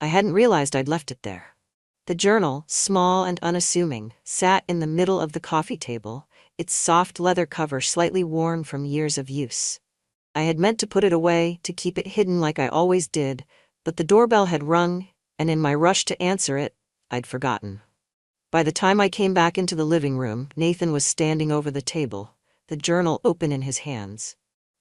I hadn't realized I'd left it there. The journal, small and unassuming, sat in the middle of the coffee table, its soft leather cover slightly worn from years of use. I had meant to put it away, to keep it hidden like I always did, but the doorbell had rung, and in my rush to answer it, I'd forgotten. By the time I came back into the living room, Nathan was standing over the table, the journal open in his hands.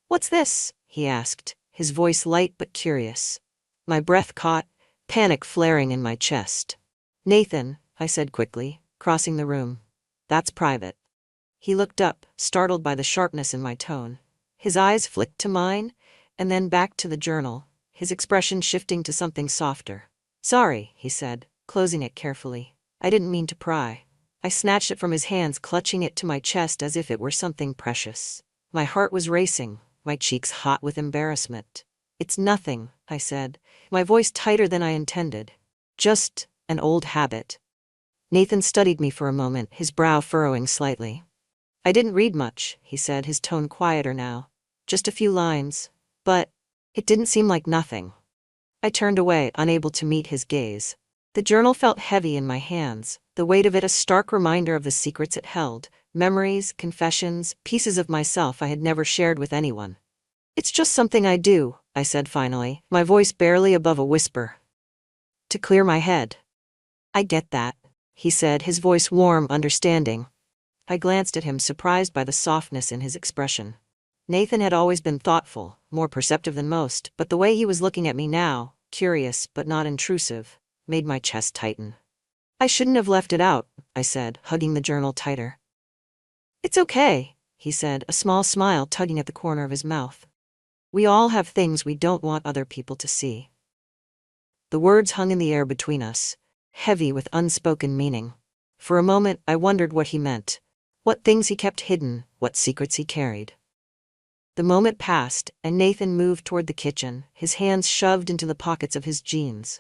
"What's this?" he asked, his voice light but curious. My breath caught, panic flaring in my chest. "Nathan," I said quickly, crossing the room. "That's private." He looked up, startled by the sharpness in my tone. His eyes flicked to mine, and then back to the journal, his expression shifting to something softer. "Sorry," he said, closing it carefully. "I didn't mean to pry." I snatched it from his hands, clutching it to my chest as if it were something precious. My heart was racing, my cheeks hot with embarrassment. "It's nothing," I said, my voice tighter than I intended. "Just an old habit." Nathan studied me for a moment, his brow furrowing slightly. "I didn't read much," he said, his tone quieter now. "Just a few lines. But it didn't seem like nothing." I turned away, unable to meet his gaze. The journal felt heavy in my hands, the weight of it a stark reminder of the secrets it held, memories, confessions, pieces of myself I had never shared with anyone. "It's just something I do," I said finally, my voice barely above a whisper. "To clear my head." "I get that," he said, his voice warm, understanding. I glanced at him, surprised by the softness in his expression. Nathan had always been thoughtful, more perceptive than most, but the way he was looking at me now, curious but not intrusive, made my chest tighten. "I shouldn't have left it out," I said, hugging the journal tighter. "It's okay," he said, a small smile tugging at the corner of his mouth. "We all have things we don't want other people to see." The words hung in the air between us, heavy with unspoken meaning. For a moment, I wondered what he meant. What things he kept hidden, what secrets he carried. The moment passed, and Nathan moved toward the kitchen, his hands shoved into the pockets of his jeans.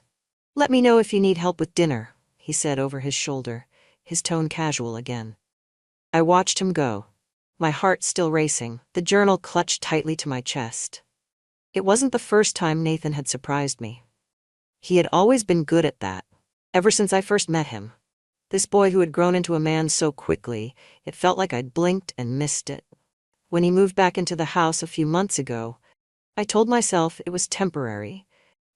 "Let me know if you need help with dinner," he said over his shoulder, his tone casual again. I watched him go, my heart still racing, the journal clutched tightly to my chest. It wasn't the first time Nathan had surprised me. He had always been good at that, ever since I first met him. This boy who had grown into a man so quickly, it felt like I'd blinked and missed it. When he moved back into the house a few months ago, I told myself it was temporary,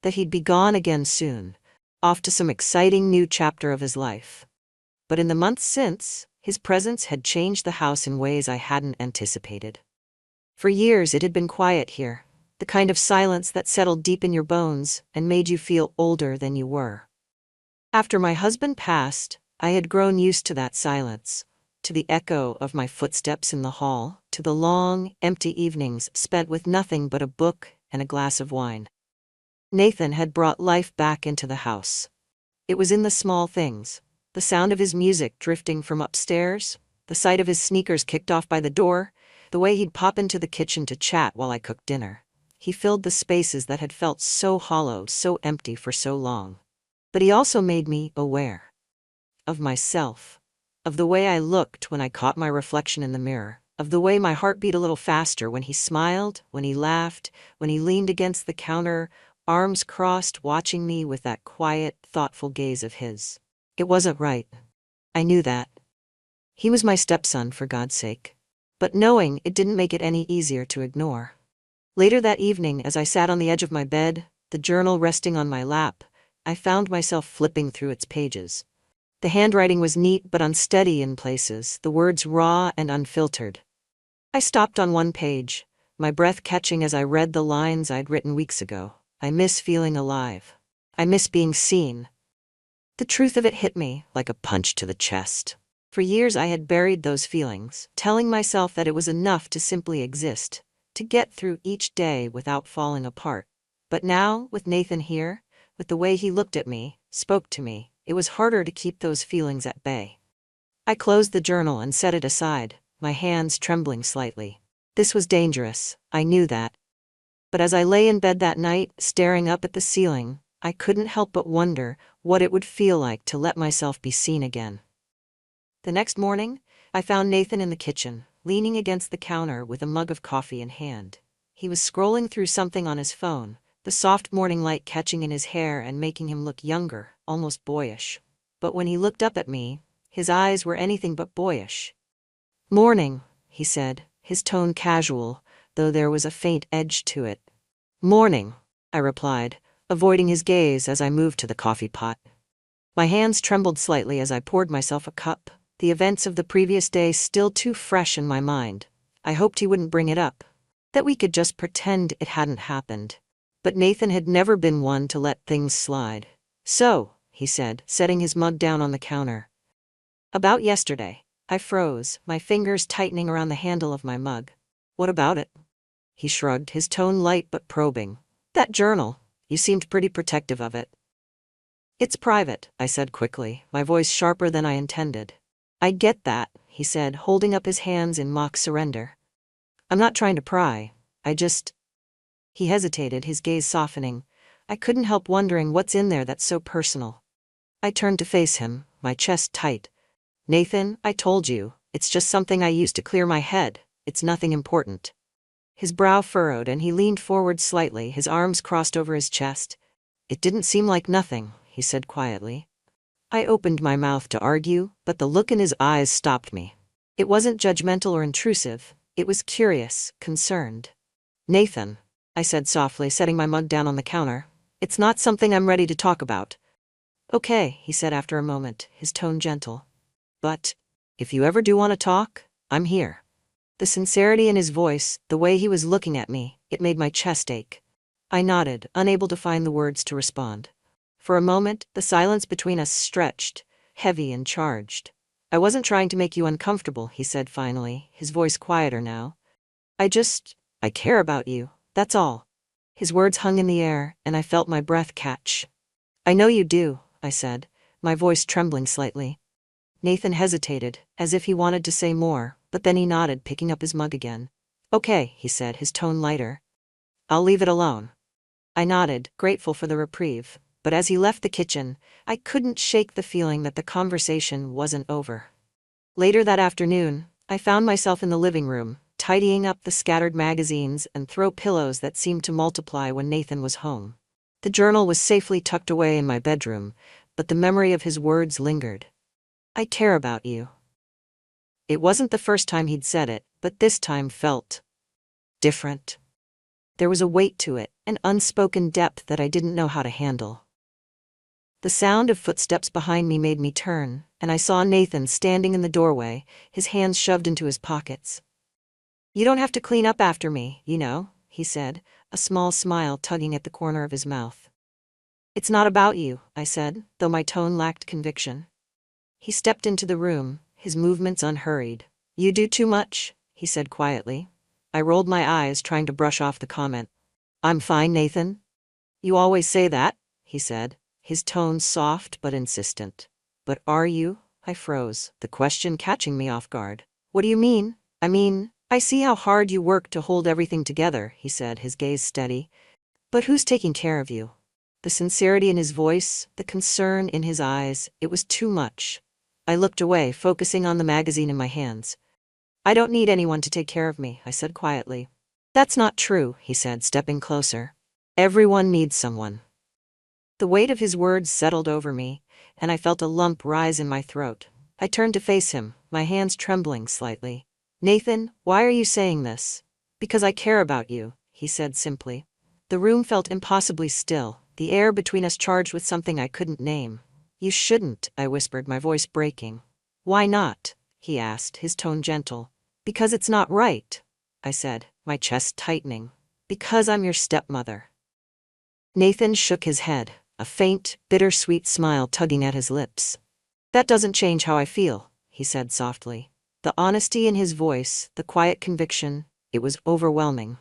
that he'd be gone again soon, off to some exciting new chapter of his life. But in the months since, his presence had changed the house in ways I hadn't anticipated. For years it had been quiet here, the kind of silence that settled deep in your bones and made you feel older than you were. After my husband passed, I had grown used to that silence, to the echo of my footsteps in the hall, to the long, empty evenings spent with nothing but a book and a glass of wine. Nathan had brought life back into the house. It was in the small things, the sound of his music drifting from upstairs, the sight of his sneakers kicked off by the door, the way he'd pop into the kitchen to chat while I cooked dinner. He filled the spaces that had felt so hollow, so empty for so long. But he also made me aware of myself, of the way I looked when I caught my reflection in the mirror, of the way my heart beat a little faster when he smiled, when he laughed, when he leaned against the counter, arms crossed, watching me with that quiet, thoughtful gaze of his. It wasn't right. I knew that. He was my stepson, for God's sake. But knowing it didn't make it any easier to ignore. Later that evening, as I sat on the edge of my bed, the journal resting on my lap, I found myself flipping through its pages. The handwriting was neat but unsteady in places, the words raw and unfiltered. I stopped on one page, my breath catching as I read the lines I'd written weeks ago. "I miss feeling alive. I miss being seen." The truth of it hit me like a punch to the chest. For years I had buried those feelings, telling myself that it was enough to simply exist, to get through each day without falling apart. But now, with Nathan here, with the way he looked at me, spoke to me, it was harder to keep those feelings at bay. I closed the journal and set it aside, my hands trembling slightly. This was dangerous, I knew that. But as I lay in bed that night, staring up at the ceiling, I couldn't help but wonder what it would feel like to let myself be seen again. The next morning, I found Nathan in the kitchen, leaning against the counter with a mug of coffee in hand. He was scrolling through something on his phone, the soft morning light catching in his hair and making him look younger, almost boyish. But when he looked up at me, his eyes were anything but boyish. "Morning," he said, his tone casual, though there was a faint edge to it. "Morning," I replied, avoiding his gaze as I moved to the coffee pot. My hands trembled slightly as I poured myself a cup, the events of the previous day still too fresh in my mind. I hoped he wouldn't bring it up, that we could just pretend it hadn't happened. But Nathan had never been one to let things slide. "So," he said, setting his mug down on the counter. "About yesterday." I froze, my fingers tightening around the handle of my mug. "What about it?" He shrugged, his tone light but probing. "That journal. You seemed pretty protective of it." "It's private," I said quickly, my voice sharper than I intended. "I get that," he said, holding up his hands in mock surrender. "I'm not trying to pry. I just—" He hesitated, his gaze softening. I couldn't help wondering what's in there that's so personal. I turned to face him, my chest tight. "Nathan, I told you, it's just something I use to clear my head. It's nothing important." His brow furrowed and he leaned forward slightly, his arms crossed over his chest. "It didn't seem like nothing," he said quietly. I opened my mouth to argue, but the look in his eyes stopped me. It wasn't judgmental or intrusive. It was curious, concerned. "Nathan," I said softly, setting my mug down on the counter, "it's not something I'm ready to talk about." "Okay," he said after a moment, his tone gentle. "But if you ever do want to talk, I'm here." The sincerity in his voice, the way he was looking at me, it made my chest ache. I nodded, unable to find the words to respond. For a moment, the silence between us stretched, heavy and charged. "I wasn't trying to make you uncomfortable," he said finally, his voice quieter now. I care about you, that's all." His words hung in the air, and I felt my breath catch. "I know you do," I said, my voice trembling slightly. Nathan hesitated, as if he wanted to say more, but then he nodded, picking up his mug again. "Okay," he said, his tone lighter. "I'll leave it alone." I nodded, grateful for the reprieve, but as he left the kitchen, I couldn't shake the feeling that the conversation wasn't over. Later that afternoon, I found myself in the living room, tidying up the scattered magazines and throw pillows that seemed to multiply when Nathan was home. The journal was safely tucked away in my bedroom, but the memory of his words lingered. "I care about you." It wasn't the first time he'd said it, but this time felt different. There was a weight to it, an unspoken depth that I didn't know how to handle. The sound of footsteps behind me made me turn, and I saw Nathan standing in the doorway, his hands shoved into his pockets. "You don't have to clean up after me, you know," he said, a small smile tugging at the corner of his mouth. "It's not about you," I said, though my tone lacked conviction. He stepped into the room, his movements unhurried. "You do too much," he said quietly. I rolled my eyes, trying to brush off the comment. "I'm fine, Nathan." "You always say that," he said, his tone soft but insistent. "But are you?" I froze, the question catching me off guard. "What do you mean?" I see how hard you work to hold everything together," he said, his gaze steady. "But who's taking care of you?" The sincerity in his voice, the concern in his eyes, it was too much. I looked away, focusing on the magazine in my hands. "I don't need anyone to take care of me," I said quietly. "That's not true," he said, stepping closer. "Everyone needs someone." The weight of his words settled over me, and I felt a lump rise in my throat. I turned to face him, my hands trembling slightly. "Nathan, why are you saying this?" "Because I care about you," he said simply. The room felt impossibly still, the air between us charged with something I couldn't name. "You shouldn't," I whispered, my voice breaking. "Why not?" he asked, his tone gentle. "Because it's not right," I said, my chest tightening. "Because I'm your stepmother." Nathan shook his head, a faint, bittersweet smile tugging at his lips. "That doesn't change how I feel," he said softly. The honesty in his voice, the quiet conviction, it was overwhelming.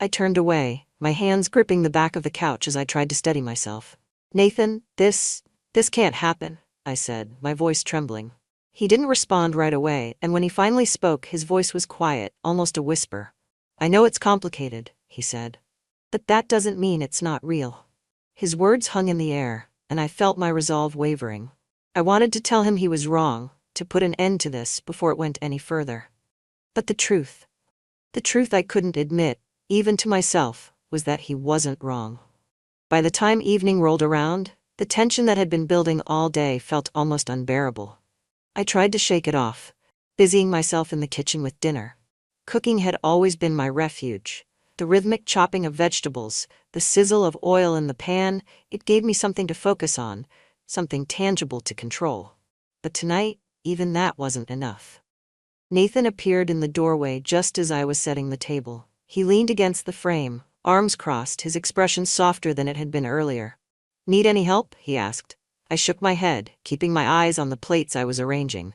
I turned away, my hands gripping the back of the couch as I tried to steady myself. "Nathan, this can't happen," I said, my voice trembling. He didn't respond right away, and when he finally spoke, his voice was quiet, almost a whisper. "I know it's complicated," he said. "But that doesn't mean it's not real." His words hung in the air, and I felt my resolve wavering. I wanted to tell him he was wrong, to put an end to this before it went any further. But the truth I couldn't admit, even to myself, was that he wasn't wrong. By the time evening rolled around, the tension that had been building all day felt almost unbearable. I tried to shake it off, busying myself in the kitchen with dinner. Cooking had always been my refuge. The rhythmic chopping of vegetables, the sizzle of oil in the pan, it gave me something to focus on, something tangible to control. But tonight, even that wasn't enough. Nathan appeared in the doorway just as I was setting the table. He leaned against the frame, arms crossed, his expression softer than it had been earlier. "Need any help?" he asked. I shook my head, keeping my eyes on the plates I was arranging.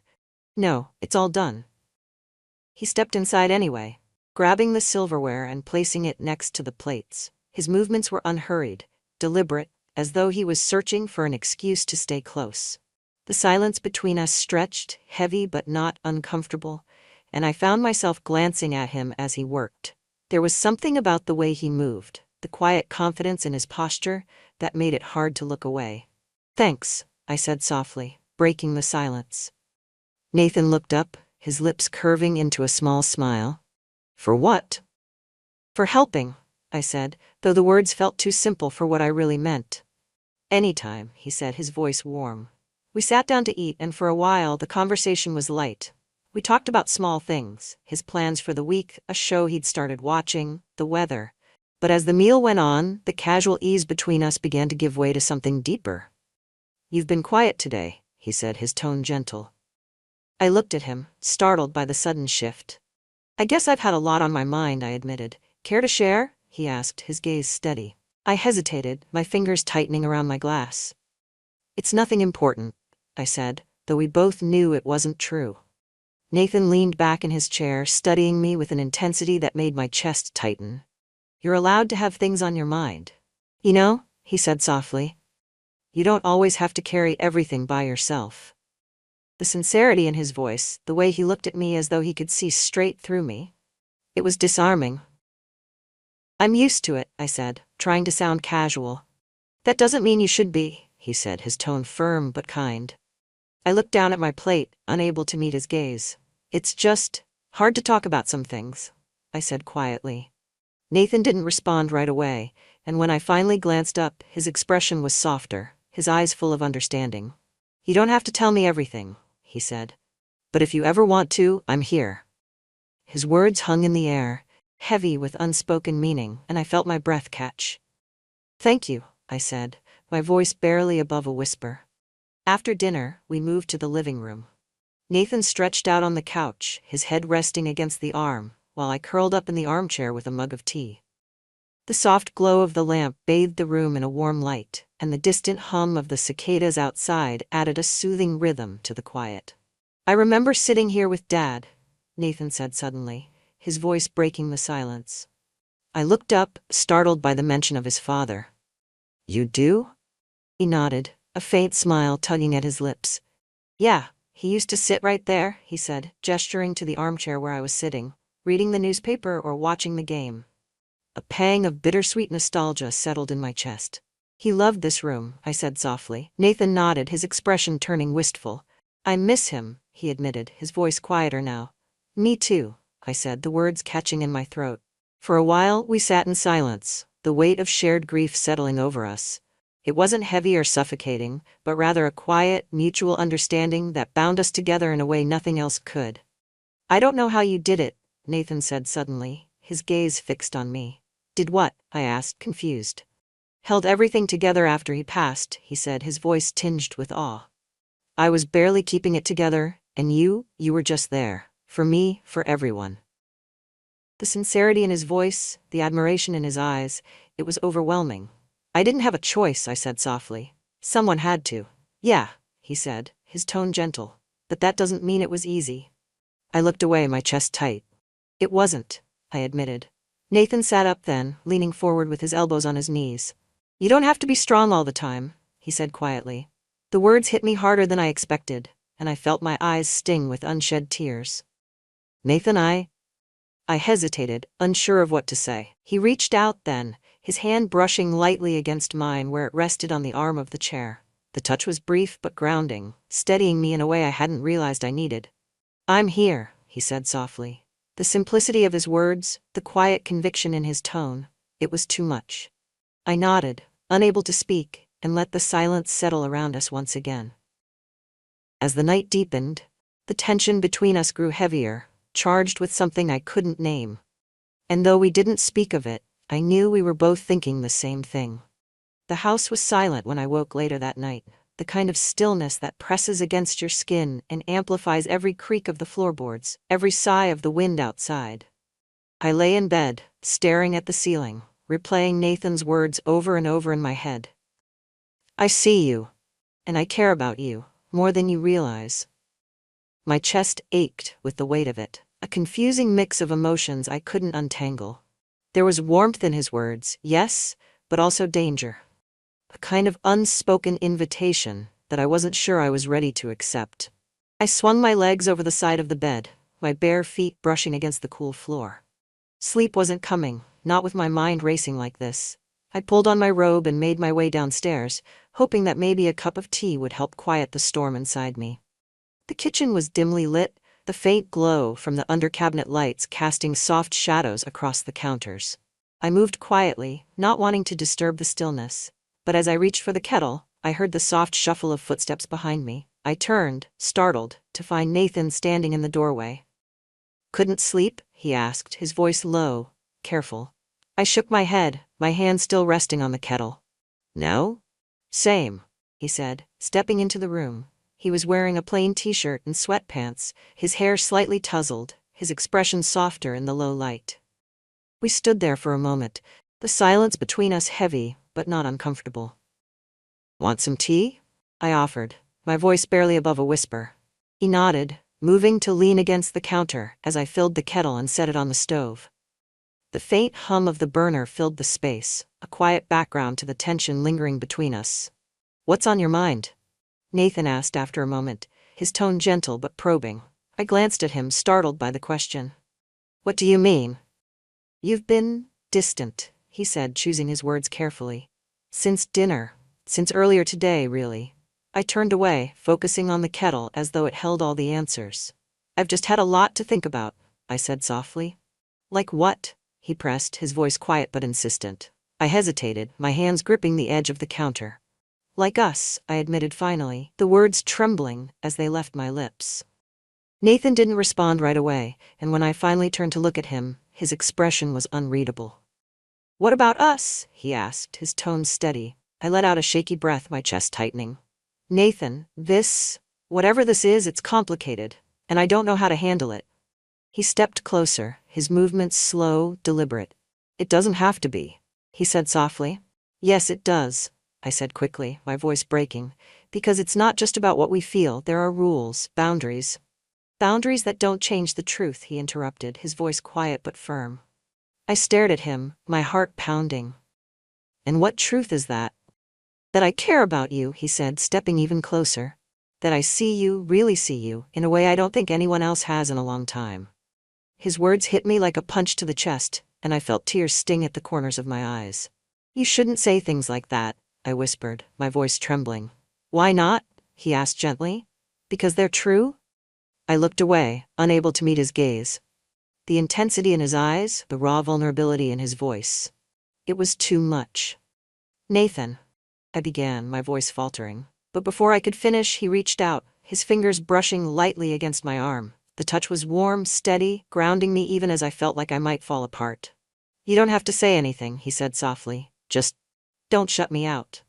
"No, it's all done." He stepped inside anyway, grabbing the silverware and placing it next to the plates. His movements were unhurried, deliberate, as though he was searching for an excuse to stay close. The silence between us stretched, heavy but not uncomfortable, and I found myself glancing at him as he worked. There was something about the way he moved, the quiet confidence in his posture, that made it hard to look away. "Thanks," I said softly, breaking the silence. Nathan looked up, his lips curving into a small smile. "For what?" "For helping," I said, though the words felt too simple for what I really meant. "Anytime," he said, his voice warm. We sat down to eat, and for a while the conversation was light. We talked about small things, his plans for the week, a show he'd started watching, the weather. But as the meal went on, the casual ease between us began to give way to something deeper. "You've been quiet today," he said, his tone gentle. I looked at him, startled by the sudden shift. "I guess I've had a lot on my mind," I admitted. "Care to share?" he asked, his gaze steady. I hesitated, my fingers tightening around my glass. "It's nothing important," I said, though we both knew it wasn't true. Nathan leaned back in his chair, studying me with an intensity that made my chest tighten. "You're allowed to have things on your mind. You know," he said softly, "you don't always have to carry everything by yourself." The sincerity in his voice, the way he looked at me as though he could see straight through me, it was disarming. "I'm used to it," I said, trying to sound casual. "That doesn't mean you should be," he said, his tone firm but kind. I looked down at my plate, unable to meet his gaze. "It's just hard to talk about some things," I said quietly. Nathan didn't respond right away, and when I finally glanced up, his expression was softer, his eyes full of understanding. "You don't have to tell me everything," he said. "But if you ever want to, I'm here." His words hung in the air, heavy with unspoken meaning, and I felt my breath catch. "Thank you," I said, my voice barely above a whisper. After dinner, we moved to the living room. Nathan stretched out on the couch, his head resting against the arm, while I curled up in the armchair with a mug of tea. The soft glow of the lamp bathed the room in a warm light, and the distant hum of the cicadas outside added a soothing rhythm to the quiet. "I remember sitting here with Dad," Nathan said suddenly, his voice breaking the silence. I looked up, startled by the mention of his father. "You do?" He nodded, a faint smile tugging at his lips. "Yeah, he used to sit right there," he said, gesturing to the armchair where I was sitting, reading the newspaper or watching the game. A pang of bittersweet nostalgia settled in my chest. "He loved this room," I said softly. Nathan nodded, his expression turning wistful. "I miss him," he admitted, his voice quieter now. "Me too," I said, the words catching in my throat. For a while, we sat in silence, the weight of shared grief settling over us. It wasn't heavy or suffocating, but rather a quiet, mutual understanding that bound us together in a way nothing else could. "I don't know how you did it," Nathan said suddenly, his gaze fixed on me. "Did what?" I asked, confused. "Held everything together after he passed," he said, his voice tinged with awe. "I was barely keeping it together, and you were just there. For me, for everyone." The sincerity in his voice, the admiration in his eyes, it was overwhelming. "I didn't have a choice," I said softly. "Someone had to." "Yeah," he said, his tone gentle. "But that doesn't mean it was easy." I looked away, my chest tight. "It wasn't," I admitted. Nathan sat up then, leaning forward with his elbows on his knees. "You don't have to be strong all the time," he said quietly. The words hit me harder than I expected, and I felt my eyes sting with unshed tears. "Nathan, I hesitated, unsure of what to say. He reached out then, his hand brushing lightly against mine where it rested on the arm of the chair. The touch was brief but grounding, steadying me in a way I hadn't realized I needed. "I'm here," he said softly. The simplicity of his words, the quiet conviction in his tone, it was too much. I nodded, unable to speak, and let the silence settle around us once again. As the night deepened, the tension between us grew heavier, charged with something I couldn't name. And though we didn't speak of it, I knew we were both thinking the same thing. The house was silent when I woke later that night, the kind of stillness that presses against your skin and amplifies every creak of the floorboards, every sigh of the wind outside. I lay in bed, staring at the ceiling, replaying Nathan's words over and over in my head. I see you, and I care about you, more than you realize. My chest ached with the weight of it, a confusing mix of emotions I couldn't untangle. There was warmth in his words, yes, but also danger. A kind of unspoken invitation that I wasn't sure I was ready to accept. I swung my legs over the side of the bed, my bare feet brushing against the cool floor. Sleep wasn't coming, not with my mind racing like this. I pulled on my robe and made my way downstairs, hoping that maybe a cup of tea would help quiet the storm inside me. The kitchen was dimly lit, the faint glow from the under-cabinet lights casting soft shadows across the counters. I moved quietly, not wanting to disturb the stillness. But as I reached for the kettle, I heard the soft shuffle of footsteps behind me. I turned, startled, to find Nathan standing in the doorway. Couldn't sleep? He asked, his voice low, careful. I shook my head, my hand still resting on the kettle. No? Same, he said, stepping into the room. He was wearing a plain t-shirt and sweatpants, his hair slightly tousled, his expression softer in the low light. We stood there for a moment, the silence between us heavy, but not uncomfortable. Want some tea? I offered, my voice barely above a whisper. He nodded, moving to lean against the counter as I filled the kettle and set it on the stove. The faint hum of the burner filled the space, a quiet background to the tension lingering between us. What's on your mind? Nathan asked after a moment, his tone gentle but probing. I glanced at him, startled by the question. What do you mean? You've been distant, he said, choosing his words carefully. Since dinner. Since earlier today, really. I turned away, focusing on the kettle as though it held all the answers. I've just had a lot to think about, I said softly. Like what? He pressed, his voice quiet but insistent. I hesitated, my hands gripping the edge of the counter. Like us, I admitted finally, the words trembling as they left my lips. Nathan didn't respond right away, and when I finally turned to look at him, his expression was unreadable. What about us? He asked, his tone steady. I let out a shaky breath, my chest tightening. Nathan, whatever this is, it's complicated, and I don't know how to handle it. He stepped closer, his movements slow, deliberate. It doesn't have to be, he said softly. Yes, it does, I said quickly, my voice breaking, because it's not just about what we feel, there are rules, boundaries. Boundaries that don't change the truth, he interrupted, his voice quiet but firm. I stared at him, my heart pounding. And what truth is that? That I care about you, he said, stepping even closer. That I see you, really see you, in a way I don't think anyone else has in a long time. His words hit me like a punch to the chest, and I felt tears sting at the corners of my eyes. You shouldn't say things like that, I whispered, my voice trembling. Why not? He asked gently. Because they're true? I looked away, unable to meet his gaze. The intensity in his eyes, the raw vulnerability in his voice. It was too much. Nathan, I began, my voice faltering. But before I could finish, he reached out, his fingers brushing lightly against my arm. The touch was warm, steady, grounding me even as I felt like I might fall apart. You don't have to say anything, he said softly. Just don't shut me out.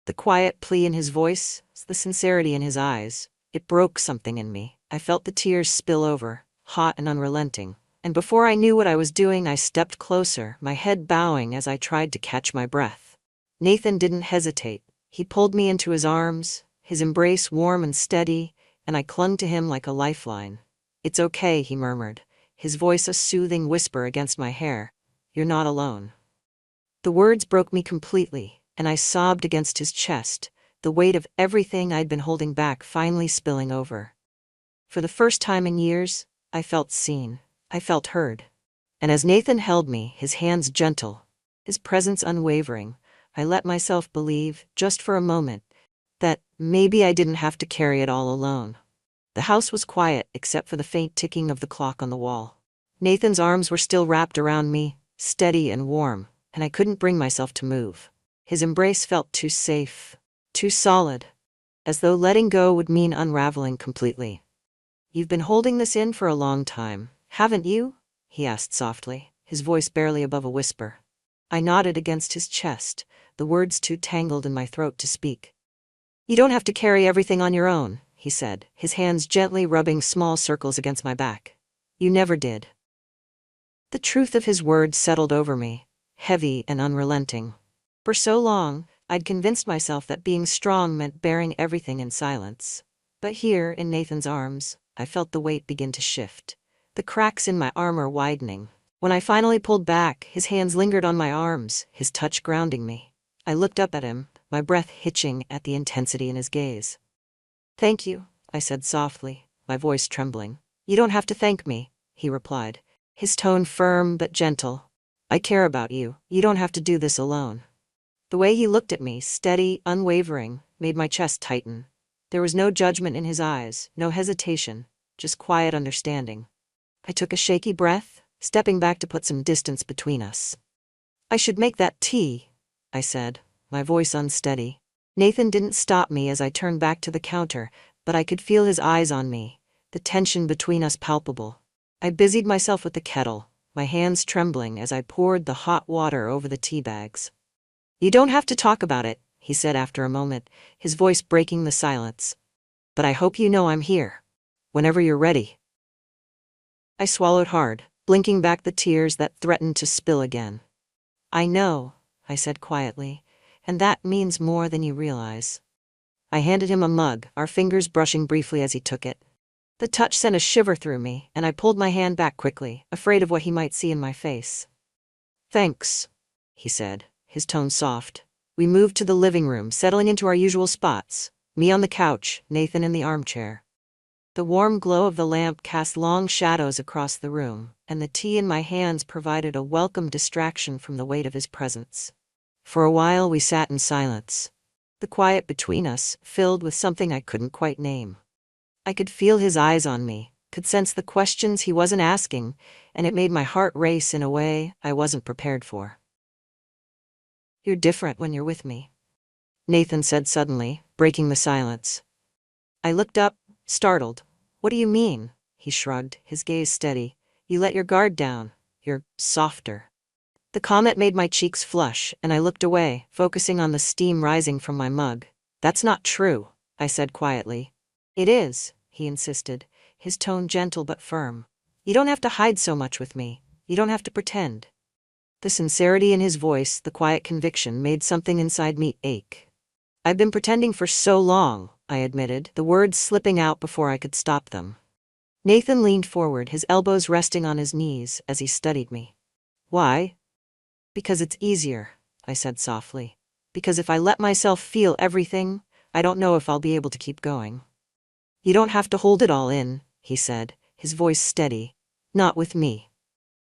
The quiet plea in his voice, the sincerity in his eyes, it broke something in me. I felt the tears spill over, hot and unrelenting. And before I knew what I was doing, I stepped closer, my head bowing as I tried to catch my breath. Nathan didn't hesitate. He pulled me into his arms, his embrace warm and steady, and I clung to him like a lifeline. It's okay, he murmured, his voice a soothing whisper against my hair. You're not alone. The words broke me completely, and I sobbed against his chest, the weight of everything I'd been holding back finally spilling over. For the first time in years, I felt seen. I felt heard. And as Nathan held me, his hands gentle, his presence unwavering, I let myself believe, just for a moment, that maybe I didn't have to carry it all alone. The house was quiet except for the faint ticking of the clock on the wall. Nathan's arms were still wrapped around me, steady and warm, and I couldn't bring myself to move. His embrace felt too safe, too solid, as though letting go would mean unraveling completely. "You've been holding this in for a long time, haven't you?" he asked softly, his voice barely above a whisper. I nodded against his chest, the words too tangled in my throat to speak. "You don't have to carry everything on your own," he said, his hands gently rubbing small circles against my back. "You never did." The truth of his words settled over me, heavy and unrelenting. For so long, I'd convinced myself that being strong meant bearing everything in silence. But here, in Nathan's arms, I felt the weight begin to shift, the cracks in my armor widening. When I finally pulled back, his hands lingered on my arms, his touch grounding me. I looked up at him, my breath hitching at the intensity in his gaze. "Thank you," I said softly, my voice trembling. "You don't have to thank me," he replied, his tone firm but gentle. "I care about you. You don't have to do this alone." The way he looked at me, steady, unwavering, made my chest tighten. There was no judgment in his eyes, no hesitation, just quiet understanding. I took a shaky breath, stepping back to put some distance between us. "I should make that tea," I said, my voice unsteady. Nathan didn't stop me as I turned back to the counter, but I could feel his eyes on me, the tension between us palpable. I busied myself with the kettle, my hands trembling as I poured the hot water over the tea bags. "You don't have to talk about it," he said after a moment, his voice breaking the silence. "But I hope you know I'm here. Whenever you're ready." I swallowed hard, blinking back the tears that threatened to spill again. "I know," I said quietly, "and that means more than you realize." I handed him a mug, our fingers brushing briefly as he took it. The touch sent a shiver through me, and I pulled my hand back quickly, afraid of what he might see in my face. "Thanks," he said, his tone soft. We moved to the living room, settling into our usual spots, me on the couch, Nathan in the armchair. The warm glow of the lamp cast long shadows across the room, and the tea in my hands provided a welcome distraction from the weight of his presence. For a while we sat in silence, the quiet between us filled with something I couldn't quite name. I could feel his eyes on me, could sense the questions he wasn't asking, and it made my heart race in a way I wasn't prepared for. "You're different when you're with me," Nathan said suddenly, breaking the silence. I looked up, startled. "What do you mean?" He shrugged, his gaze steady. "You let your guard down. You're softer." The comment made my cheeks flush, and I looked away, focusing on the steam rising from my mug. "That's not true," I said quietly. "It is," he insisted, his tone gentle but firm. "You don't have to hide so much with me. You don't have to pretend." The sincerity in his voice, the quiet conviction, made something inside me ache. "I've been pretending for so long," I admitted, the words slipping out before I could stop them. Nathan leaned forward, his elbows resting on his knees as he studied me. "Why?" "Because it's easier," I said softly. "Because if I let myself feel everything, I don't know if I'll be able to keep going." "You don't have to hold it all in," he said, his voice steady. "Not with me."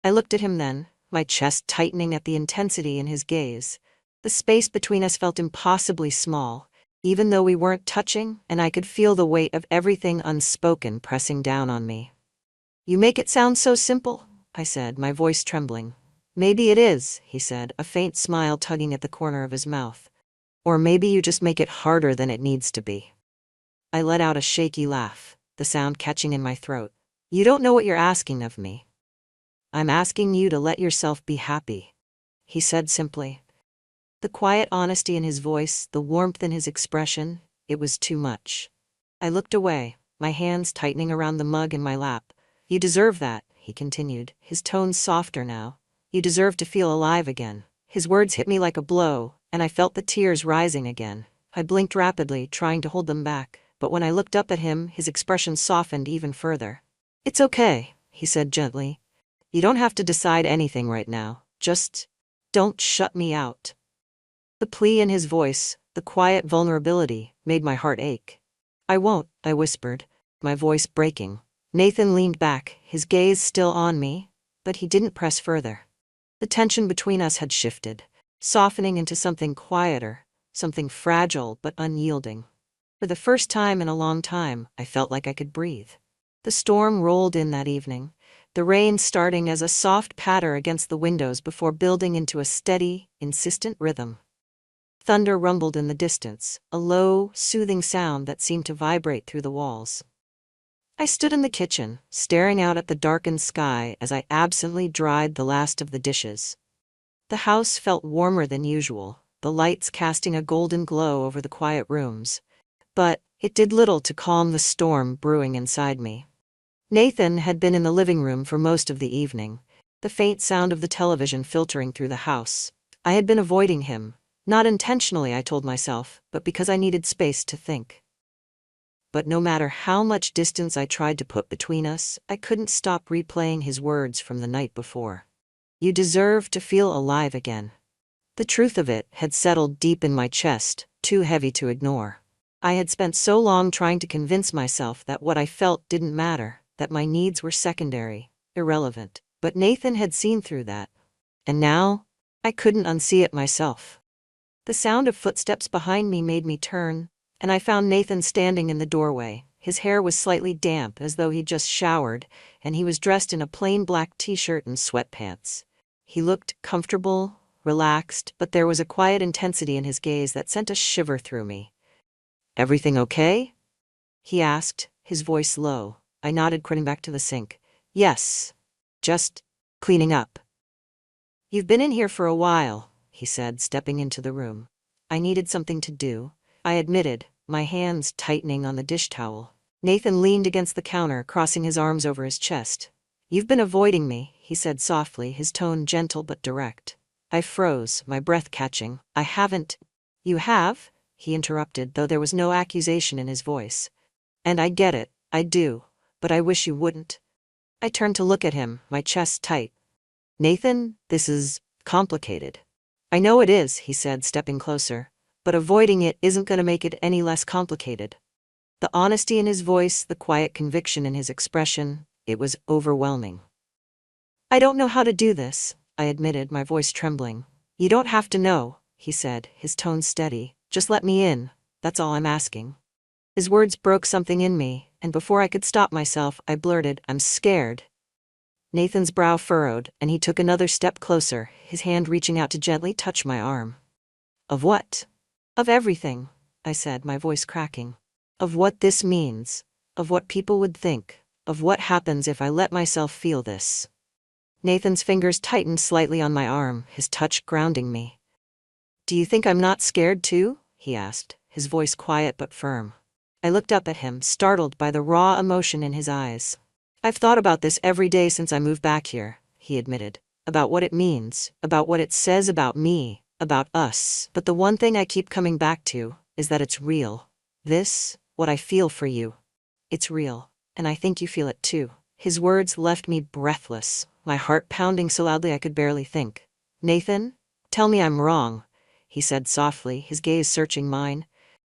I looked at him then, my chest tightening at the intensity in his gaze. The space between us felt impossibly small, even though we weren't touching, and I could feel the weight of everything unspoken pressing down on me. "You make it sound so simple," I said, my voice trembling. "Maybe it is," he said, a faint smile tugging at the corner of his mouth. "Or maybe you just make it harder than it needs to be." I let out a shaky laugh, the sound catching in my throat. "You don't know what you're asking of me." "I'm asking you to let yourself be happy," he said simply. The quiet honesty in his voice, the warmth in his expression, it was too much. I looked away, my hands tightening around the mug in my lap. "You deserve that," he continued, his tone softer now. "You deserve to feel alive again." His words hit me like a blow, and I felt the tears rising again. I blinked rapidly, trying to hold them back, but when I looked up at him, his expression softened even further. "It's okay," he said gently. "You don't have to decide anything right now. Just don't shut me out." The plea in his voice, the quiet vulnerability, made my heart ache. "I won't," I whispered, my voice breaking. Nathan leaned back, his gaze still on me, but he didn't press further. The tension between us had shifted, softening into something quieter, something fragile but unyielding. For the first time in a long time, I felt like I could breathe. The storm rolled in that evening, the rain starting as a soft patter against the windows before building into a steady, insistent rhythm. Thunder rumbled in the distance, a low, soothing sound that seemed to vibrate through the walls. I stood in the kitchen, staring out at the darkened sky as I absently dried the last of the dishes. The house felt warmer than usual, the lights casting a golden glow over the quiet rooms. But it did little to calm the storm brewing inside me. Nathan had been in the living room for most of the evening, the faint sound of the television filtering through the house. I had been avoiding him, not intentionally, I told myself, but because I needed space to think. But no matter how much distance I tried to put between us, I couldn't stop replaying his words from the night before. You deserve to feel alive again. The truth of it had settled deep in my chest, too heavy to ignore. I had spent so long trying to convince myself that what I felt didn't matter, that my needs were secondary, irrelevant. But Nathan had seen through that. And now, I couldn't unsee it myself. The sound of footsteps behind me made me turn, and I found Nathan standing in the doorway. His hair was slightly damp, as though he'd just showered, and he was dressed in a plain black t-shirt and sweatpants. He looked comfortable, relaxed, but there was a quiet intensity in his gaze that sent a shiver through me. "Everything okay?" he asked, his voice low. I nodded, craning back to the sink. "Yes. Just cleaning up." "You've been in here for a while," he said, stepping into the room. "I needed something to do," I admitted, my hands tightening on the dish towel. Nathan leaned against the counter, crossing his arms over his chest. "You've been avoiding me," he said softly, his tone gentle but direct. I froze, my breath catching. "I haven't." "You have?" he interrupted, though there was no accusation in his voice. "And I get it, I do, but I wish you wouldn't." I turned to look at him, my chest tight. "Nathan, this is complicated." "I know it is," he said, stepping closer, "but avoiding it isn't going to make it any less complicated." The honesty in his voice, the quiet conviction in his expression, it was overwhelming. "I don't know how to do this," I admitted, my voice trembling. "You don't have to know," he said, his tone steady. "Just let me in, that's all I'm asking." His words broke something in me, and before I could stop myself, I blurted, "I'm scared." Nathan's brow furrowed, and he took another step closer, his hand reaching out to gently touch my arm. "Of what?" "Of everything," I said, my voice cracking. "Of what this means, of what people would think, of what happens if I let myself feel this." Nathan's fingers tightened slightly on my arm, his touch grounding me. "Do you think I'm not scared too?" he asked, his voice quiet but firm. I looked up at him, startled by the raw emotion in his eyes. "I've thought about this every day since I moved back here," he admitted. "About what it means, about what it says about me, about us. But the one thing I keep coming back to is that it's real. This, what I feel for you. It's real, and I think you feel it too." His words left me breathless, my heart pounding so loudly I could barely think. "Nathan, tell me I'm wrong," he said softly, his gaze searching mine.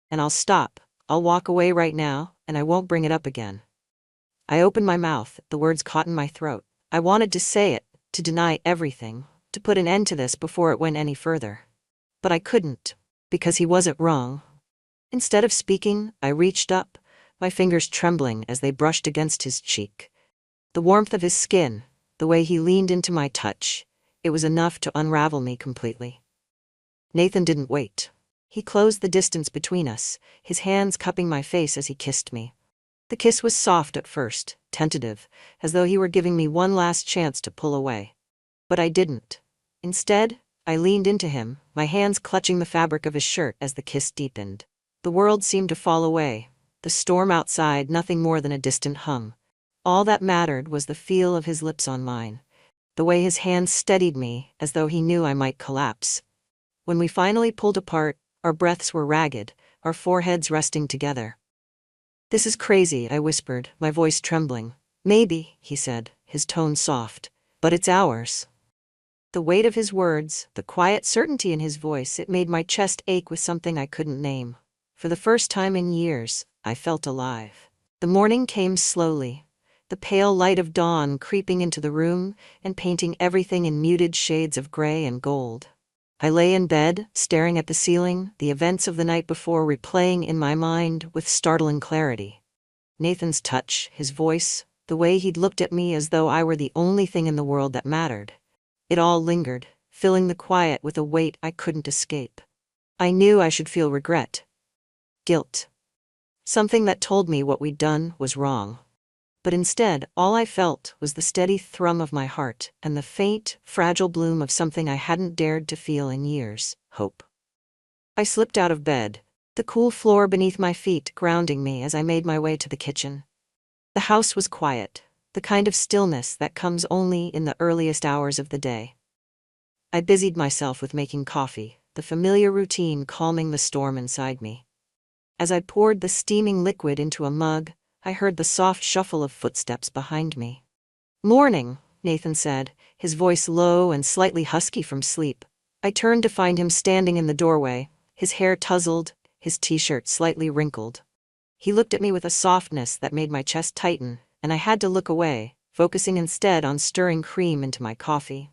"And I'll stop. I'll walk away right now, and I won't bring it up again." I opened my mouth, the words caught in my throat. I wanted to say it, to deny everything, to put an end to this before it went any further. But I couldn't, because he wasn't wrong. Instead of speaking, I reached up, my fingers trembling as they brushed against his cheek. The warmth of his skin, the way he leaned into my touch, it was enough to unravel me completely. Nathan didn't wait. He closed the distance between us, his hands cupping my face as he kissed me. The kiss was soft at first, tentative, as though he were giving me one last chance to pull away. But I didn't. Instead, I leaned into him, my hands clutching the fabric of his shirt as the kiss deepened. The world seemed to fall away, the storm outside nothing more than a distant hum. All that mattered was the feel of his lips on mine, the way his hands steadied me as though he knew I might collapse. When we finally pulled apart, our breaths were ragged, our foreheads resting together. "This is crazy," I whispered, my voice trembling. "Maybe," he said, his tone soft, "but it's ours." The weight of his words, the quiet certainty in his voice, it made my chest ache with something I couldn't name. For the first time in years, I felt alive. The morning came slowly, the pale light of dawn creeping into the room and painting everything in muted shades of gray and gold. I lay in bed, staring at the ceiling, the events of the night before replaying in my mind with startling clarity. Nathan's touch, his voice, the way he'd looked at me as though I were the only thing in the world that mattered. It all lingered, filling the quiet with a weight I couldn't escape. I knew I should feel regret, guilt, something that told me what we'd done was wrong. But instead, all I felt was the steady thrum of my heart and the faint, fragile bloom of something I hadn't dared to feel in years: hope. I slipped out of bed, the cool floor beneath my feet grounding me as I made my way to the kitchen. The house was quiet, the kind of stillness that comes only in the earliest hours of the day. I busied myself with making coffee, the familiar routine calming the storm inside me. As I poured the steaming liquid into a mug, I heard the soft shuffle of footsteps behind me. "Morning," Nathan said, his voice low and slightly husky from sleep. I turned to find him standing in the doorway, his hair tousled, his t-shirt slightly wrinkled. He looked at me with a softness that made my chest tighten, and I had to look away, focusing instead on stirring cream into my coffee.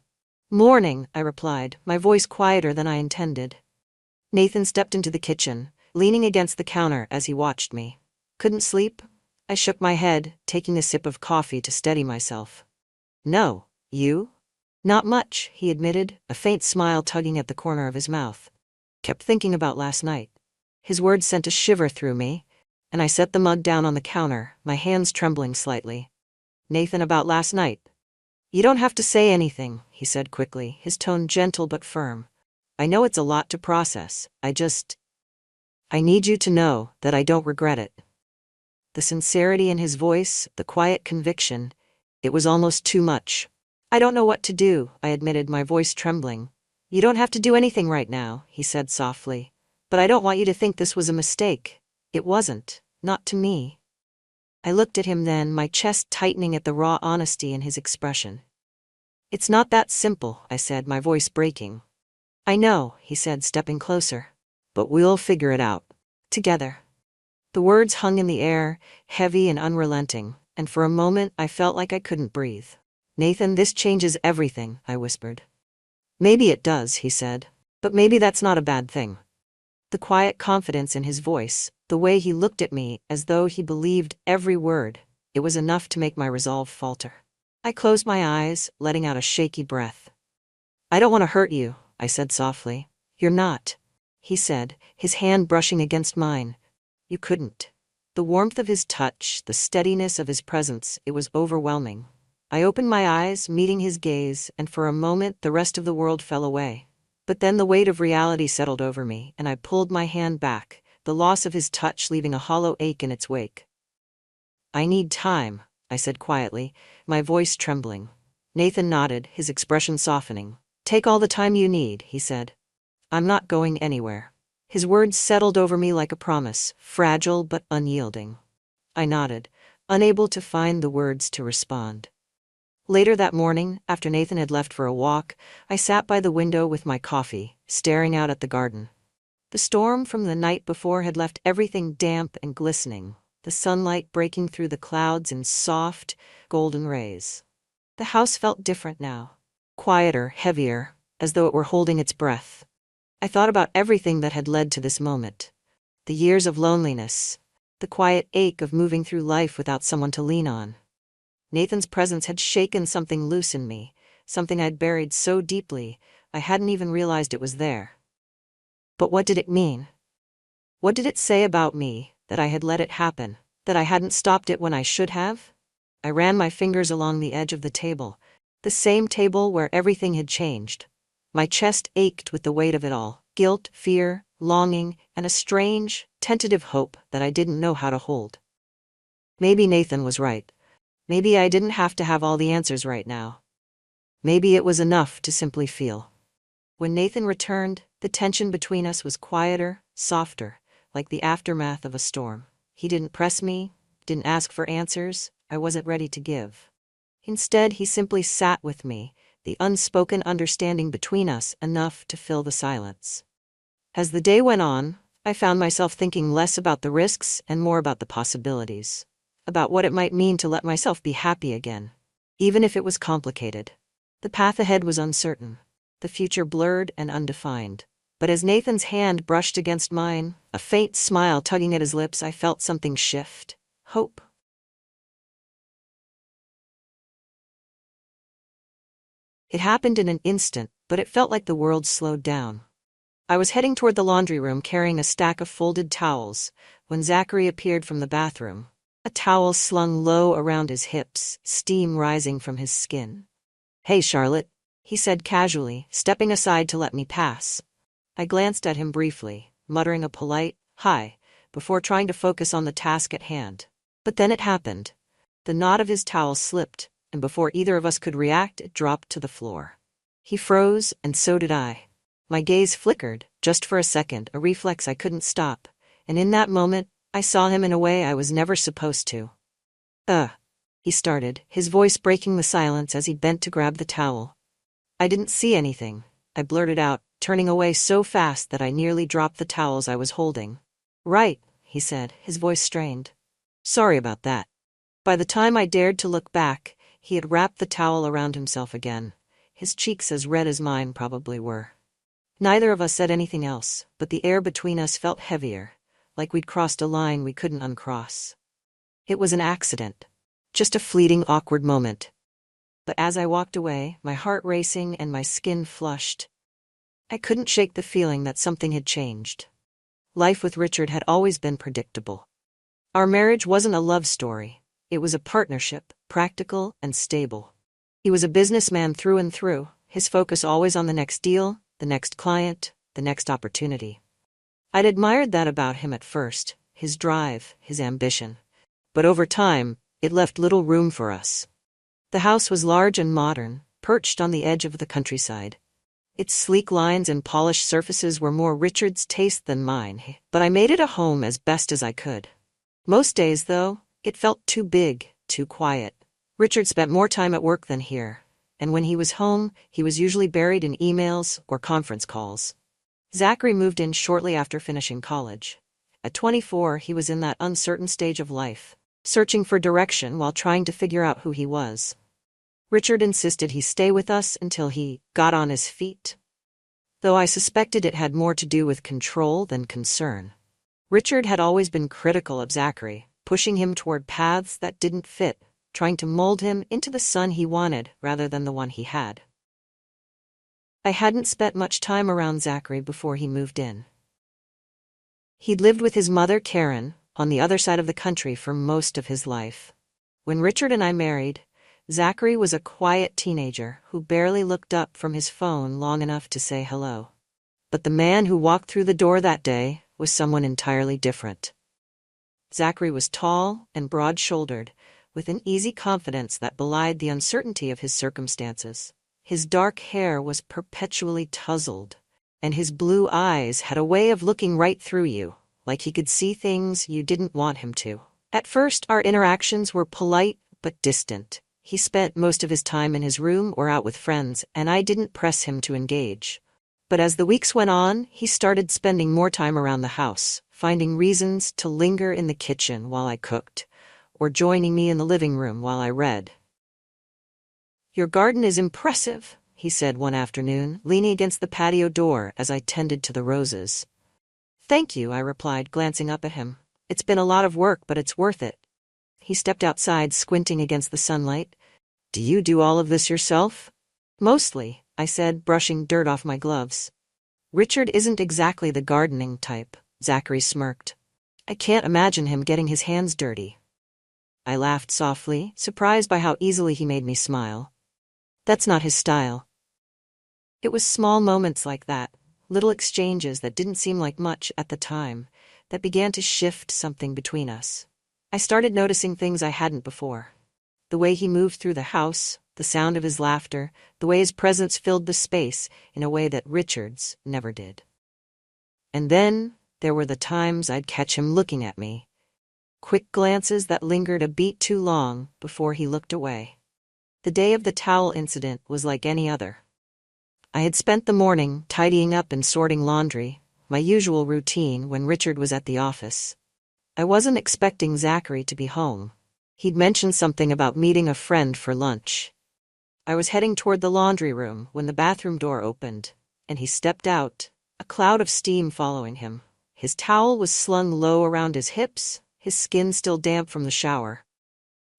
"Morning," I replied, my voice quieter than I intended. Nathan stepped into the kitchen, leaning against the counter as he watched me. "Couldn't sleep?" I shook my head, taking a sip of coffee to steady myself. "No, you?" "Not much," he admitted, a faint smile tugging at the corner of his mouth. "Kept thinking about last night." His words sent a shiver through me, and I set the mug down on the counter, my hands trembling slightly. "Nathan, about last night?" "You don't have to say anything," he said quickly, his tone gentle but firm. "I know it's a lot to process. I need you to know that I don't regret it." The sincerity in his voice, the quiet conviction, it was almost too much. "I don't know what to do," I admitted, my voice trembling. "You don't have to do anything right now," he said softly. "But I don't want you to think this was a mistake. It wasn't, not to me." I looked at him then, my chest tightening at the raw honesty in his expression. "It's not that simple," I said, my voice breaking. "I know," he said, stepping closer. "But we'll figure it out. Together." The words hung in the air, heavy and unrelenting, and for a moment I felt like I couldn't breathe. "Nathan, this changes everything," I whispered. "Maybe it does," he said. "But maybe that's not a bad thing." The quiet confidence in his voice, the way he looked at me as though he believed every word, it was enough to make my resolve falter. I closed my eyes, letting out a shaky breath. "I don't want to hurt you," I said softly. "You're not," he said, his hand brushing against mine. "You couldn't." The warmth of his touch, the steadiness of his presence, it was overwhelming. I opened my eyes, meeting his gaze, and for a moment the rest of the world fell away. But then the weight of reality settled over me, and I pulled my hand back, the loss of his touch leaving a hollow ache in its wake. "I need time," I said quietly, my voice trembling. Nathan nodded, his expression softening. "Take all the time you need," he said. "I'm not going anywhere." His words settled over me like a promise, fragile but unyielding. I nodded, unable to find the words to respond. Later that morning, after Nathan had left for a walk, I sat by the window with my coffee, staring out at the garden. The storm from the night before had left everything damp and glistening, the sunlight breaking through the clouds in soft, golden rays. The house felt different now, quieter, heavier, as though it were holding its breath. I thought about everything that had led to this moment. The years of loneliness, the quiet ache of moving through life without someone to lean on. Nathan's presence had shaken something loose in me, something I'd buried so deeply, I hadn't even realized it was there. But what did it mean? What did it say about me, that I had let it happen, that I hadn't stopped it when I should have? I ran my fingers along the edge of the table, the same table where everything had changed. My chest ached with the weight of it all, guilt, fear, longing, and a strange, tentative hope that I didn't know how to hold. Maybe Nathan was right. Maybe I didn't have to have all the answers right now. Maybe it was enough to simply feel. When Nathan returned, the tension between us was quieter, softer, like the aftermath of a storm. He didn't press me, didn't ask for answers I wasn't ready to give. Instead, he simply sat with me, the unspoken understanding between us enough to fill the silence. As the day went on, I found myself thinking less about the risks and more about the possibilities, about what it might mean to let myself be happy again, even if it was complicated. The path ahead was uncertain, the future blurred and undefined. But as Nathan's hand brushed against mine, a faint smile tugging at his lips, I felt something shift. Hope. It happened in an instant, but it felt like the world slowed down. I was heading toward the laundry room carrying a stack of folded towels when Zachary appeared from the bathroom, a towel slung low around his hips, steam rising from his skin. "Hey, Charlotte," he said casually, stepping aside to let me pass. I glanced at him briefly, muttering a polite, "Hi," before trying to focus on the task at hand. But then it happened. The knot of his towel slipped, and before either of us could react, it dropped to the floor. He froze, and so did I. My gaze flickered, just for a second, a reflex I couldn't stop, and in that moment, I saw him in a way I was never supposed to. He started, his voice breaking the silence as he bent to grab the towel. "I didn't see anything," I blurted out, turning away so fast that I nearly dropped the towels I was holding. "Right," he said, his voice strained. "Sorry about that." By the time I dared to look back, he had wrapped the towel around himself again, his cheeks as red as mine probably were. Neither of us said anything else, but the air between us felt heavier, like we'd crossed a line we couldn't uncross. It was an accident. Just a fleeting, awkward moment. But as I walked away, my heart racing and my skin flushed, I couldn't shake the feeling that something had changed. Life with Richard had always been predictable. Our marriage wasn't a love story. It was a partnership, practical and stable. He was a businessman through and through, his focus always on the next deal, the next client, the next opportunity. I'd admired that about him at first, his drive, his ambition. But over time, it left little room for us. The house was large and modern, perched on the edge of the countryside. Its sleek lines and polished surfaces were more Richard's taste than mine, but I made it a home as best as I could. Most days, though, it felt too big, too quiet. Richard spent more time at work than here, and when he was home, he was usually buried in emails or conference calls. Zachary moved in shortly after finishing college. At 24, he was in that uncertain stage of life, searching for direction while trying to figure out who he was. Richard insisted he stay with us until he got on his feet, though I suspected it had more to do with control than concern. Richard had always been critical of Zachary, pushing him toward paths that didn't fit, trying to mold him into the son he wanted rather than the one he had. I hadn't spent much time around Zachary before he moved in. He'd lived with his mother, Karen, on the other side of the country for most of his life. When Richard and I married, Zachary was a quiet teenager who barely looked up from his phone long enough to say hello. But the man who walked through the door that day was someone entirely different. Zachary was tall and broad-shouldered, with an easy confidence that belied the uncertainty of his circumstances. His dark hair was perpetually tousled, and his blue eyes had a way of looking right through you, like he could see things you didn't want him to. At first, our interactions were polite but distant. He spent most of his time in his room or out with friends, and I didn't press him to engage. But as the weeks went on, he started spending more time around the house, finding reasons to linger in the kitchen while I cooked, or joining me in the living room while I read. "Your garden is impressive," he said one afternoon, leaning against the patio door as I tended to the roses. "Thank you," I replied, glancing up at him. "It's been a lot of work, but it's worth it." He stepped outside, squinting against the sunlight. "Do you do all of this yourself?" "Mostly," I said, brushing dirt off my gloves. "Richard isn't exactly the gardening type," Zachary smirked. "I can't imagine him getting his hands dirty." I laughed softly, surprised by how easily he made me smile. "That's not his style." It was small moments like that, little exchanges that didn't seem like much at the time, that began to shift something between us. I started noticing things I hadn't before. The way he moved through the house, the sound of his laughter, the way his presence filled the space in a way that Richard's never did. And then there were the times I'd catch him looking at me. Quick glances that lingered a beat too long before he looked away. The day of the towel incident was like any other. I had spent the morning tidying up and sorting laundry, my usual routine when Richard was at the office. I wasn't expecting Zachary to be home. He'd mentioned something about meeting a friend for lunch. I was heading toward the laundry room when the bathroom door opened, and he stepped out, a cloud of steam following him. His towel was slung low around his hips, his skin still damp from the shower.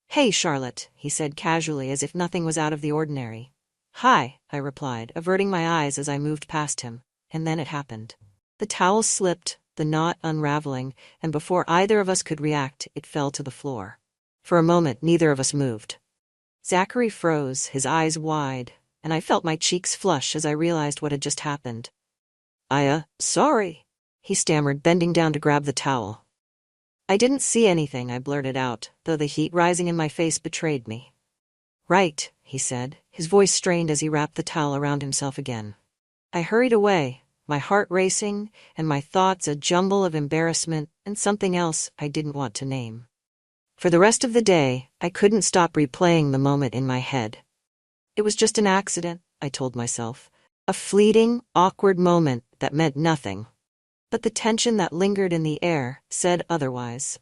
"Hey, Charlotte," he said casually as if nothing was out of the ordinary. "Hi," I replied, averting my eyes as I moved past him, and then it happened. The towel slipped, the knot unraveling, and before either of us could react, it fell to the floor. For a moment, neither of us moved. Zachary froze, his eyes wide, and I felt my cheeks flush as I realized what had just happened. Sorry, he stammered, bending down to grab the towel. I didn't see anything, I blurted out, though the heat rising in my face betrayed me. Right, he said, his voice strained as he wrapped the towel around himself again. I hurried away, my heart racing, and my thoughts a jumble of embarrassment and something else I didn't want to name. For the rest of the day, I couldn't stop replaying the moment in my head. It was just an accident, I told myself. A fleeting, awkward moment that meant nothing. But the tension that lingered in the air said otherwise.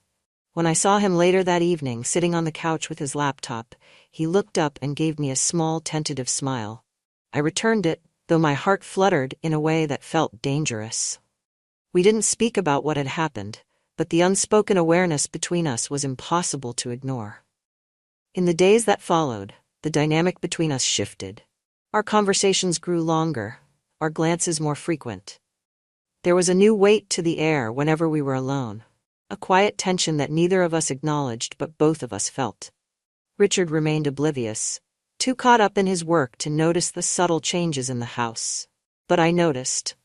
When I saw him later that evening, sitting on the couch with his laptop, he looked up and gave me a small, tentative smile. I returned it, though my heart fluttered in a way that felt dangerous. We didn't speak about what had happened, but the unspoken awareness between us was impossible to ignore. In the days that followed, the dynamic between us shifted. Our conversations grew longer, our glances more frequent. There was a new weight to the air whenever we were alone, a quiet tension that neither of us acknowledged but both of us felt. Richard remained oblivious, too caught up in his work to notice the subtle changes in the house. But I noticed.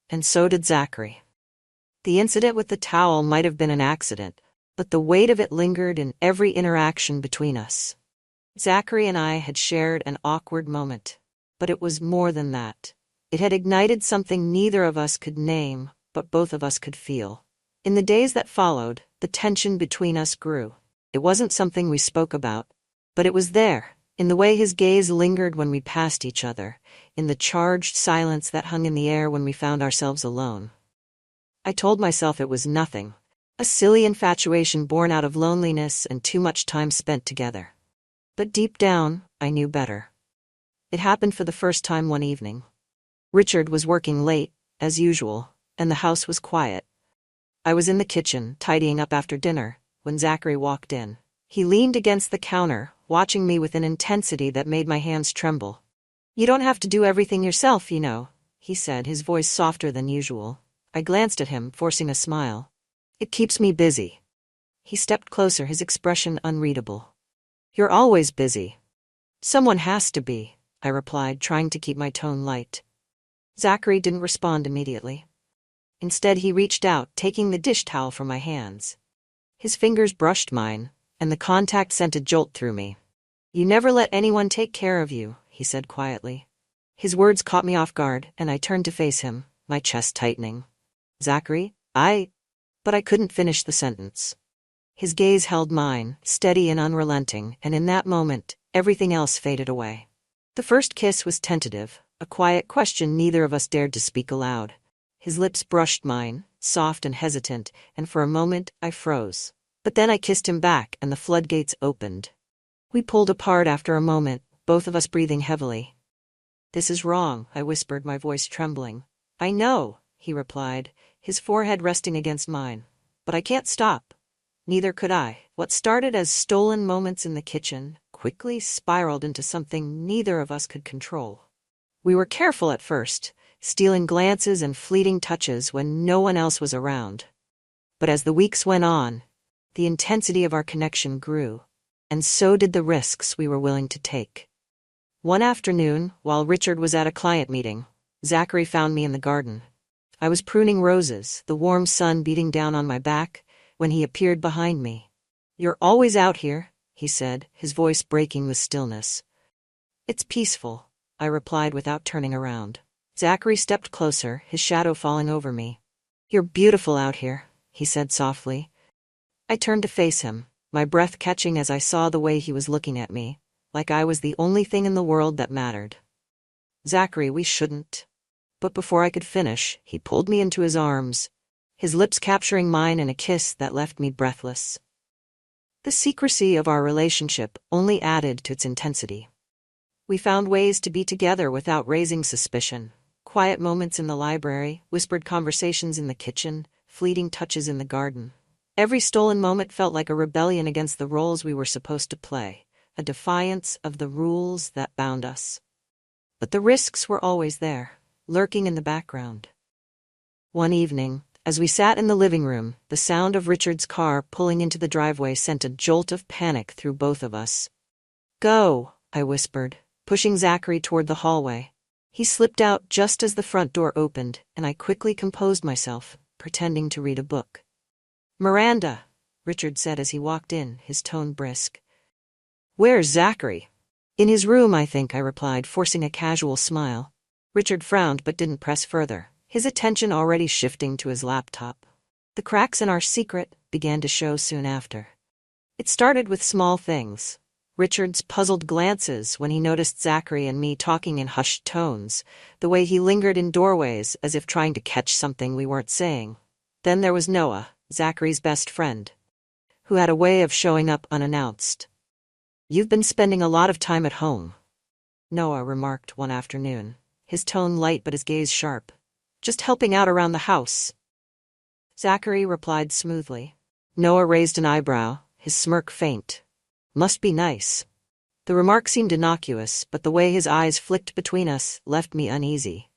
And so did Zachary. The incident with the towel might have been an accident, but the weight of it lingered in every interaction between us. Zachary and I had shared an awkward moment, but it was more than that. It had ignited something neither of us could name, but both of us could feel. In the days that followed, the tension between us grew. It wasn't something we spoke about, but it was there, in the way his gaze lingered when we passed each other, in the charged silence that hung in the air when we found ourselves alone. I told myself it was nothing, a silly infatuation born out of loneliness and too much time spent together. But deep down, I knew better. It happened for the first time one evening. Richard was working late, as usual, and the house was quiet. I was in the kitchen, tidying up after dinner, when Zachary walked in. He leaned against the counter, watching me with an intensity that made my hands tremble. "You don't have to do everything yourself, you know," he said, his voice softer than usual. I glanced at him, forcing a smile. "It keeps me busy." He stepped closer, his expression unreadable. "You're always busy." "Someone has to be," I replied, trying to keep my tone light. Zachary didn't respond immediately. Instead, he reached out, taking the dish towel from my hands. His fingers brushed mine, and the contact sent a jolt through me. "You never let anyone take care of you," he said quietly. His words caught me off guard, and I turned to face him, my chest tightening. "Zachary, But I couldn't finish the sentence. His gaze held mine, steady and unrelenting, and in that moment, everything else faded away. The first kiss was tentative, a quiet question neither of us dared to speak aloud. His lips brushed mine, soft and hesitant, and for a moment I froze. But then I kissed him back and the floodgates opened. We pulled apart after a moment, both of us breathing heavily. "This is wrong," I whispered, my voice trembling. "I know," he replied, his forehead resting against mine. "But I can't stop." Neither could I. What started as stolen moments in the kitchen quickly spiraled into something neither of us could control. We were careful at first, stealing glances and fleeting touches when no one else was around. But as the weeks went on, the intensity of our connection grew, and so did the risks we were willing to take. One afternoon, while Richard was at a client meeting, Zachary found me in the garden. I was pruning roses, the warm sun beating down on my back, when he appeared behind me. "You're always out here," he said, his voice breaking the stillness. "It's peaceful," I replied without turning around. Zachary stepped closer, his shadow falling over me. "You're beautiful out here," he said softly. I turned to face him, my breath catching as I saw the way he was looking at me, like I was the only thing in the world that mattered. "Zachary, we shouldn't." But before I could finish, he pulled me into his arms, his lips capturing mine in a kiss that left me breathless. The secrecy of our relationship only added to its intensity. We found ways to be together without raising suspicion. Quiet moments in the library, whispered conversations in the kitchen, fleeting touches in the garden. Every stolen moment felt like a rebellion against the roles we were supposed to play, a defiance of the rules that bound us. But the risks were always there. lurking in the background. One evening, as we sat in the living room, the sound of Richard's car pulling into the driveway sent a jolt of panic through both of us. "Go," I whispered, pushing Zachary toward the hallway. He slipped out just as the front door opened, and I quickly composed myself, pretending to read a book. "Miranda," Richard said as he walked in, his tone brisk. "Where's Zachary?" "In his room, I think," I replied, forcing a casual smile. Richard frowned but didn't press further, his attention already shifting to his laptop. The cracks in our secret began to show soon after. It started with small things. Richard's puzzled glances when he noticed Zachary and me talking in hushed tones, the way he lingered in doorways as if trying to catch something we weren't saying. Then there was Noah, Zachary's best friend, who had a way of showing up unannounced. "You've been spending a lot of time at home," Noah remarked one afternoon, his tone light but his gaze sharp. "Just helping out around the house." Zachary replied smoothly. Noah raised an eyebrow, his smirk faint. "Must be nice." The remark seemed innocuous, but the way his eyes flicked between us left me uneasy.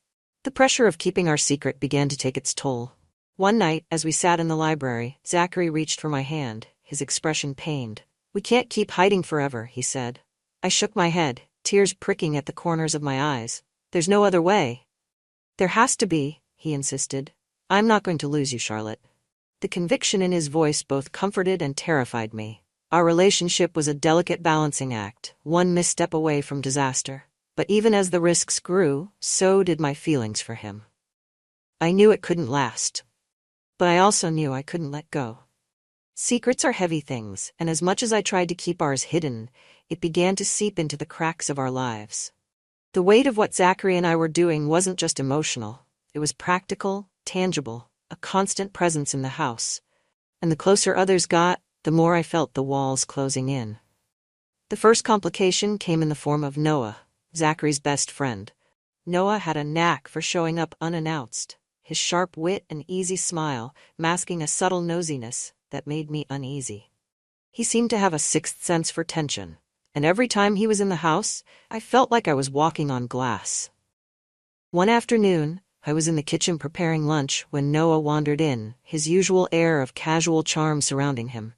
The pressure of keeping our secret began to take its toll. One night, as we sat in the library, Zachary reached for my hand, his expression pained. "We can't keep hiding forever," he said. I shook my head, tears pricking at the corners of my eyes. "There's no other way." "There has to be," he insisted. "I'm not going to lose you, Charlotte." The conviction in his voice both comforted and terrified me. Our relationship was a delicate balancing act, one misstep away from disaster. But even as the risks grew, so did my feelings for him. I knew it couldn't last. But I also knew I couldn't let go. Secrets are heavy things, and as much as I tried to keep ours hidden, it began to seep into the cracks of our lives. The weight of what Zachary and I were doing wasn't just emotional. It was practical, tangible, a constant presence in the house. And the closer others got, the more I felt the walls closing in. The first complication came in the form of Noah, Zachary's best friend. Noah had a knack for showing up unannounced, his sharp wit and easy smile masking a subtle nosiness that made me uneasy. He seemed to have a sixth sense for tension, and every time he was in the house, I felt like I was walking on glass. One afternoon, I was in the kitchen preparing lunch when Noah wandered in, his usual air of casual charm surrounding him.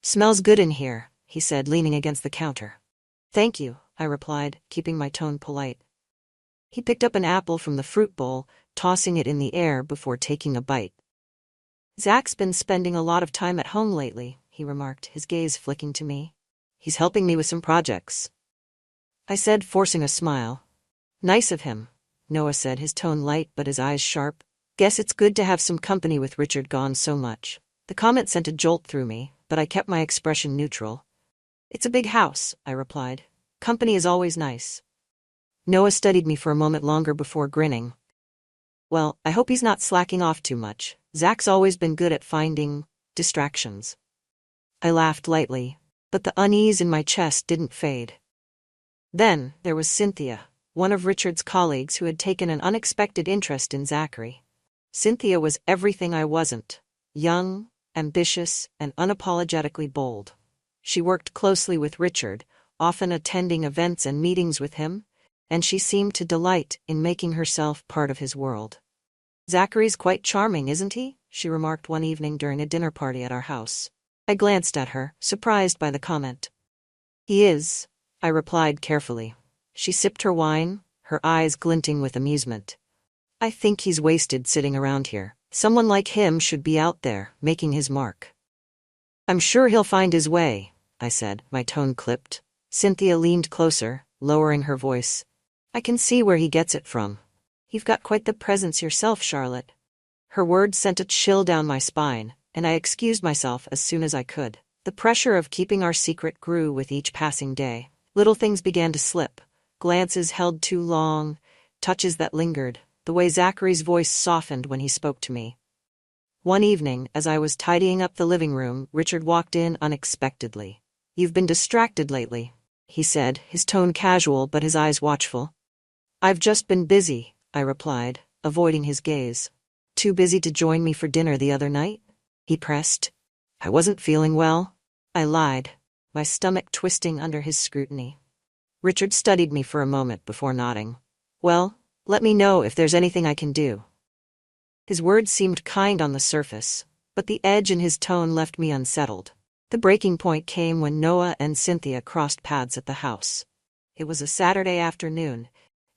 "Smells good in here," he said, leaning against the counter. "Thank you," I replied, keeping my tone polite. He picked up an apple from the fruit bowl, tossing it in the air before taking a bite. "Zach's been spending a lot of time at home lately," he remarked, his gaze flicking to me. "He's helping me with some projects," I said, forcing a smile. "Nice of him," Noah said, his tone light but his eyes sharp. "Guess it's good to have some company with Richard gone so much." The comment sent a jolt through me, but I kept my expression neutral. "It's a big house," I replied. "Company is always nice." Noah studied me for a moment longer before grinning. "Well, I hope he's not slacking off too much. Zach's always been good at finding distractions." I laughed lightly, but the unease in my chest didn't fade. Then there was Cynthia, one of Richard's colleagues who had taken an unexpected interest in Zachary. Cynthia was everything I wasn't: young, ambitious, and unapologetically bold. She worked closely with Richard, often attending events and meetings with him, and she seemed to delight in making herself part of his world. "Zachary's quite charming, isn't he?" she remarked one evening during a dinner party at our house. I glanced at her, surprised by the comment. "He is," I replied carefully. She sipped her wine, her eyes glinting with amusement. "I think he's wasted sitting around here. Someone like him should be out there, making his mark." "I'm sure he'll find his way," I said, my tone clipped. Cynthia leaned closer, lowering her voice. "I can see where he gets it from. You've got quite the presence yourself, Charlotte." Her words sent a chill down my spine, and I excused myself as soon as I could. The pressure of keeping our secret grew with each passing day. Little things began to slip. Glances held too long, touches that lingered, the way Zachary's voice softened when he spoke to me. One evening, as I was tidying up the living room, Richard walked in unexpectedly. "You've been distracted lately," he said, his tone casual but his eyes watchful. "I've just been busy," I replied, avoiding his gaze. "Too busy to join me for dinner the other night?" he pressed. "I wasn't feeling well," I lied, my stomach twisting under his scrutiny. Richard studied me for a moment before nodding. "Well, Let me know if there's anything I can do. His words seemed kind on the surface, but the edge in his tone left me unsettled. The breaking point came when Noah and Cynthia crossed paths at the house. It was a Saturday afternoon,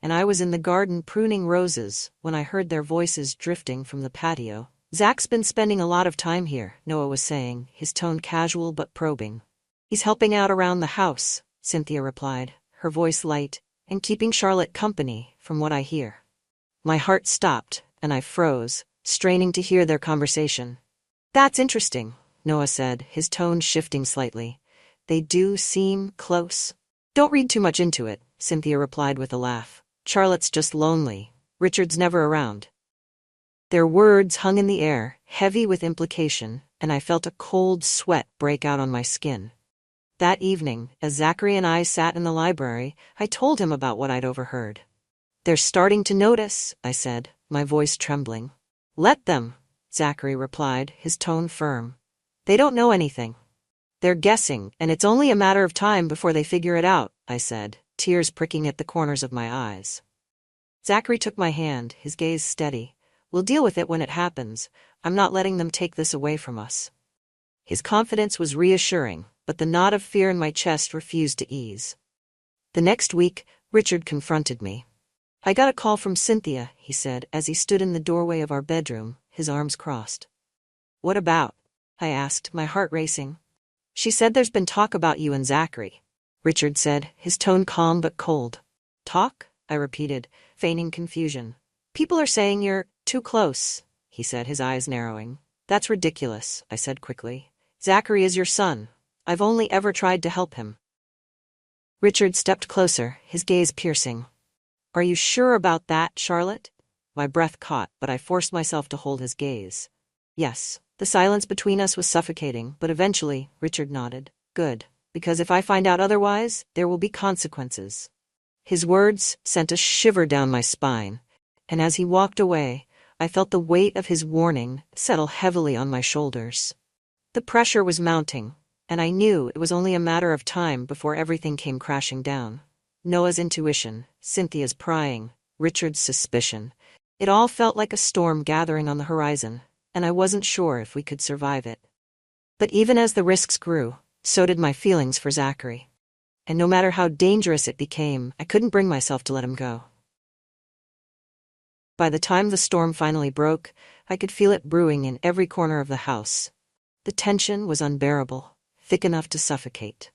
and I was in the garden pruning roses when I heard their voices drifting from the patio. "Zach's been spending a lot of time here," Noah was saying, his tone casual but probing. "He's helping out around the house," Cynthia replied, her voice light, "and keeping Charlotte company, from what I hear." My heart stopped, and I froze, straining to hear their conversation. "That's interesting," Noah said, his tone shifting slightly. "They do seem close." "Don't read too much into it," Cynthia replied with a laugh. "Charlotte's just lonely. Richard's never around." Their words hung in the air, heavy with implication, and I felt a cold sweat break out on my skin. That evening, as Zachary and I sat in the library, I told him about what I'd overheard. "They're starting to notice," I said, my voice trembling. "Let them," Zachary replied, his tone firm. "They don't know anything. They're guessing, and it's only a matter of time before they figure it out," I said, tears pricking at the corners of my eyes. Zachary took my hand, his gaze steady. "We'll deal with it when it happens. I'm not letting them take this away from us." His confidence was reassuring, but the knot of fear in my chest refused to ease. The next week, Richard confronted me. "I got a call from Cynthia," he said, as he stood in the doorway of our bedroom, his arms crossed. "What about?" I asked, my heart racing. "She said there's been talk about you and Zachary," Richard said, his tone calm but cold. "Talk?" I repeated, feigning confusion. "People are saying you're too close," he said, his eyes narrowing. "That's ridiculous," I said quickly. "Zachary is your son. I've only ever tried to help him." Richard stepped closer, his gaze piercing. "Are you sure about that, Charlotte?" My breath caught, but I forced myself to hold his gaze. "Yes." The silence between us was suffocating, but eventually, Richard nodded. "Good. Because if I find out otherwise, there will be consequences." His words sent a shiver down my spine, and as he walked away, I felt the weight of his warning settle heavily on my shoulders. The pressure was mounting, and I knew it was only a matter of time before everything came crashing down. Noah's intuition, Cynthia's prying, Richard's suspicion. It all felt like a storm gathering on the horizon, and I wasn't sure if we could survive it. But even as the risks grew, so did my feelings for Zachary. And no matter how dangerous it became, I couldn't bring myself to let him go. By the time the storm finally broke, I could feel it brewing in every corner of the house. The tension was unbearable, thick enough to suffocate.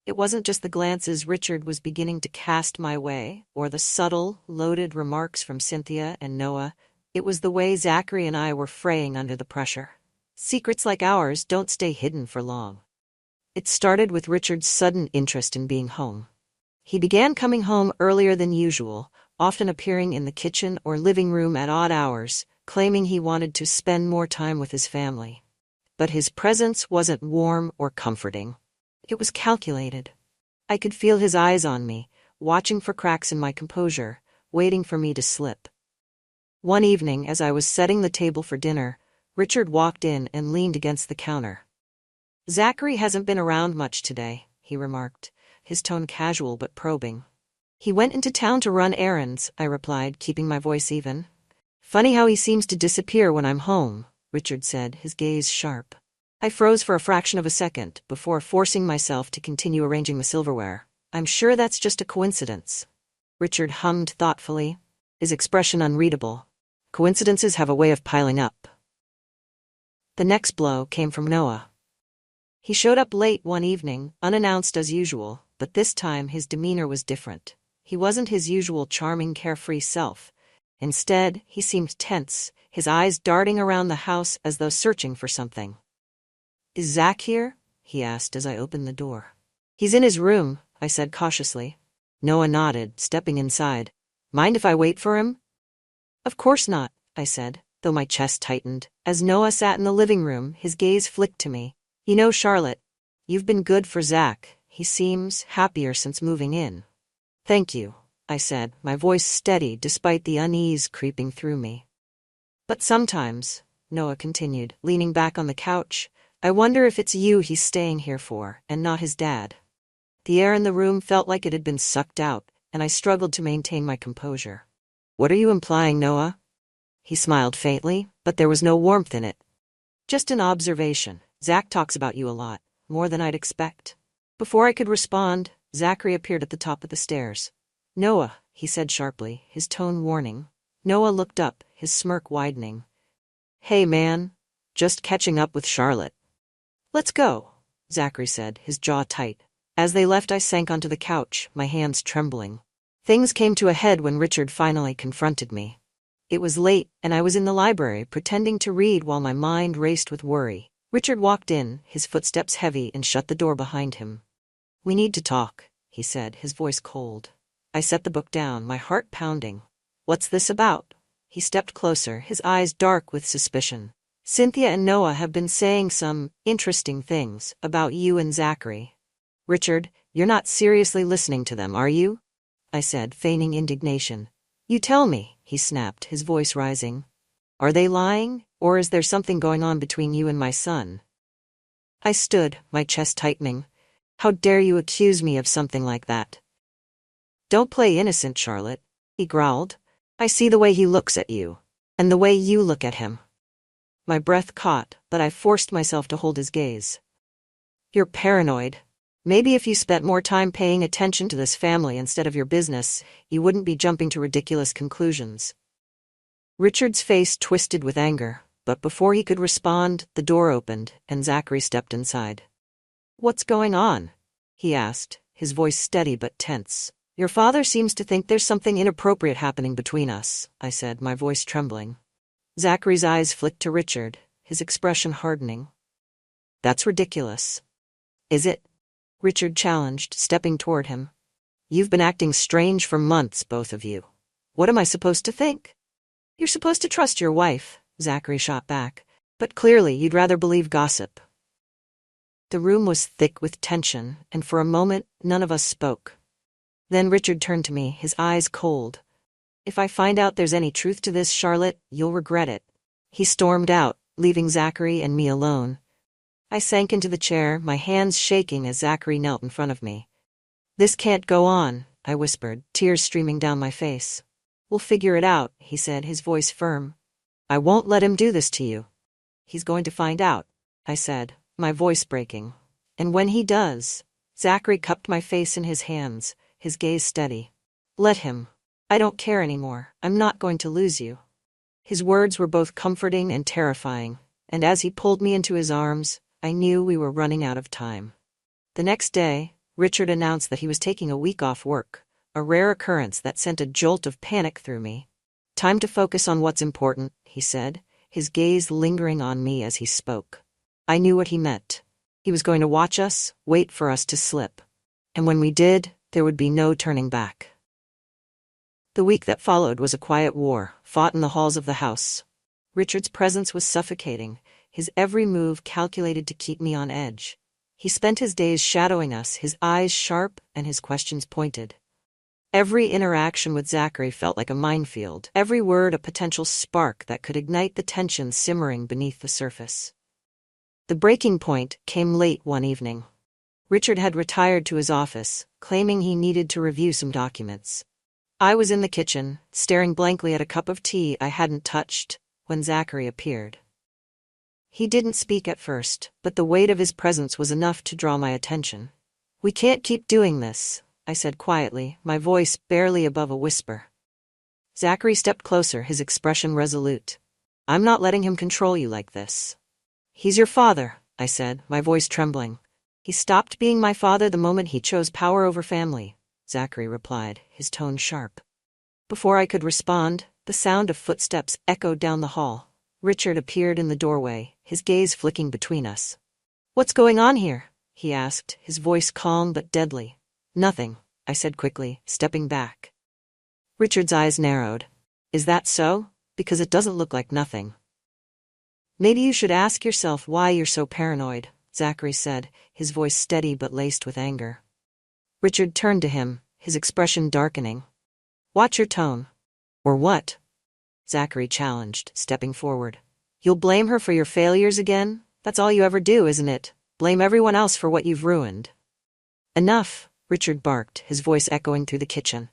It wasn't just the glances Richard was beginning to cast my way, or the subtle, loaded remarks from Cynthia and Noah. It was the way Zachary and I were fraying under the pressure. Secrets like ours don't stay hidden for long. It started with Richard's sudden interest in being home. He began coming home earlier than usual, often appearing in the kitchen or living room at odd hours, claiming he wanted to spend more time with his family. But his presence wasn't warm or comforting. It was calculated. I could feel his eyes on me, watching for cracks in my composure, waiting for me to slip. One evening, as I was setting the table for dinner, Richard walked in and leaned against the counter. "Zachary hasn't been around much today," he remarked, his tone casual but probing. "He went into town to run errands," I replied, keeping my voice even. "Funny how he seems to disappear when I'm home," Richard said, his gaze sharp. I froze for a fraction of a second before forcing myself to continue arranging the silverware. "I'm sure that's just a coincidence," Richard hummed thoughtfully, his expression unreadable. "Coincidences have a way of piling up." The next blow came from Noah. He showed up late one evening, unannounced as usual, but this time his demeanor was different. He wasn't his usual charming, carefree self. Instead, he seemed tense, his eyes darting around the house as though searching for something. "Is Zach here?" he asked as I opened the door. "He's in his room," I said cautiously. Noah nodded, stepping inside. "Mind if I wait for him?" "Of course not," I said, though my chest tightened. As Noah sat in the living room, his gaze flicked to me. "You know, Charlotte, you've been good for Zach. He seems happier since moving in." "Thank you," I said, my voice steady despite the unease creeping through me. "But sometimes," Noah continued, leaning back on the couch, "I wonder if it's you he's staying here for, and not his dad." The air in the room felt like it had been sucked out, and I struggled to maintain my composure. What are you implying, Noah? He smiled faintly, but there was no warmth in it. Just an observation. Zach talks about you a lot, more than I'd expect. Before I could respond, Zachary appeared at the top of the stairs. Noah, he said sharply, his tone warning. Noah looked up, his smirk widening. Hey man, just catching up with Charlotte. Let's go, Zachary said, his jaw tight. As they left, I sank onto the couch, my hands trembling. Things came to a head when Richard finally confronted me. It was late, and I was in the library pretending to read while my mind raced with worry. Richard walked in, his footsteps heavy, and shut the door behind him. We need to talk, he said, his voice cold. I set the book down, my heart pounding. What's this about? He stepped closer, his eyes dark with suspicion. Cynthia and Noah have been saying some interesting things about you and Zachary. Richard, you're not seriously listening to them, are you? I said, feigning indignation. You tell me, he snapped, his voice rising. Are they lying, or is there something going on between you and my son? I stood, my chest tightening. How dare you accuse me of something like that? Don't play innocent, Charlotte, he growled. I see the way he looks at you, and the way you look at him. My breath caught, but I forced myself to hold his gaze. You're paranoid. Maybe if you spent more time paying attention to this family instead of your business, you wouldn't be jumping to ridiculous conclusions. Richard's face twisted with anger, but before he could respond, the door opened, and Zachary stepped inside. What's going on? He asked, his voice steady but tense. Your father seems to think there's something inappropriate happening between us, I said, my voice trembling. Zachary's eyes flicked to Richard, his expression hardening. That's ridiculous. Is it? Richard challenged, stepping toward him. You've been acting strange for months, both of you. What am I supposed to think? You're supposed to trust your wife, Zachary shot back, but clearly you'd rather believe gossip. The room was thick with tension, and for a moment, none of us spoke. Then Richard turned to me, his eyes cold. If I find out there's any truth to this, Charlotte, you'll regret it. He stormed out, leaving Zachary and me alone. I sank into the chair, my hands shaking as Zachary knelt in front of me. This can't go on, I whispered, tears streaming down my face. We'll figure it out, he said, his voice firm. I won't let him do this to you. He's going to find out, I said, my voice breaking. And when he does, Zachary cupped my face in his hands, his gaze steady. Let him. I don't care anymore. I'm not going to lose you. His words were both comforting and terrifying, and as he pulled me into his arms, I knew we were running out of time. The next day, Richard announced that he was taking a week off work, a rare occurrence that sent a jolt of panic through me. Time to focus on what's important, he said, his gaze lingering on me as he spoke. I knew what he meant. He was going to watch us, wait for us to slip. And when we did, there would be no turning back. The week that followed was a quiet war, fought in the halls of the house. Richard's presence was suffocating, his every move calculated to keep me on edge. He spent his days shadowing us, his eyes sharp and his questions pointed. Every interaction with Zachary felt like a minefield, every word a potential spark that could ignite the tension simmering beneath the surface. The breaking point came late one evening. Richard had retired to his office, claiming he needed to review some documents. I was in the kitchen, staring blankly at a cup of tea I hadn't touched, when Zachary appeared. He didn't speak at first, but the weight of his presence was enough to draw my attention. We can't keep doing this, I said quietly, my voice barely above a whisper. Zachary stepped closer, his expression resolute. I'm not letting him control you like this. He's your father, I said, my voice trembling. He stopped being my father the moment he chose power over family, Zachary replied, his tone sharp. Before I could respond, the sound of footsteps echoed down the hall. Richard appeared in the doorway, his gaze flicking between us. What's going on here? He asked, his voice calm but deadly. Nothing, I said quickly, stepping back. Richard's eyes narrowed. Is that so? Because it doesn't look like nothing. Maybe you should ask yourself why you're so paranoid, Zachary said, his voice steady but laced with anger. Richard turned to him, his expression darkening. Watch your tone. Or what? Zachary challenged, stepping forward. You'll blame her for your failures again? That's all you ever do, isn't it? Blame everyone else for what you've ruined. Enough, Richard barked, his voice echoing through the kitchen.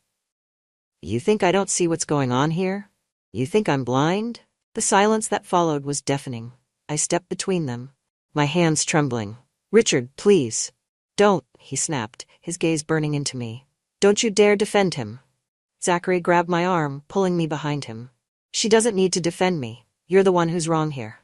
You think I don't see what's going on here? You think I'm blind? The silence that followed was deafening. I stepped between them, my hands trembling. Richard, please. Don't, he snapped, his gaze burning into me. Don't you dare defend him. Zachary grabbed my arm, pulling me behind him. She doesn't need to defend me. You're the one who's wrong here.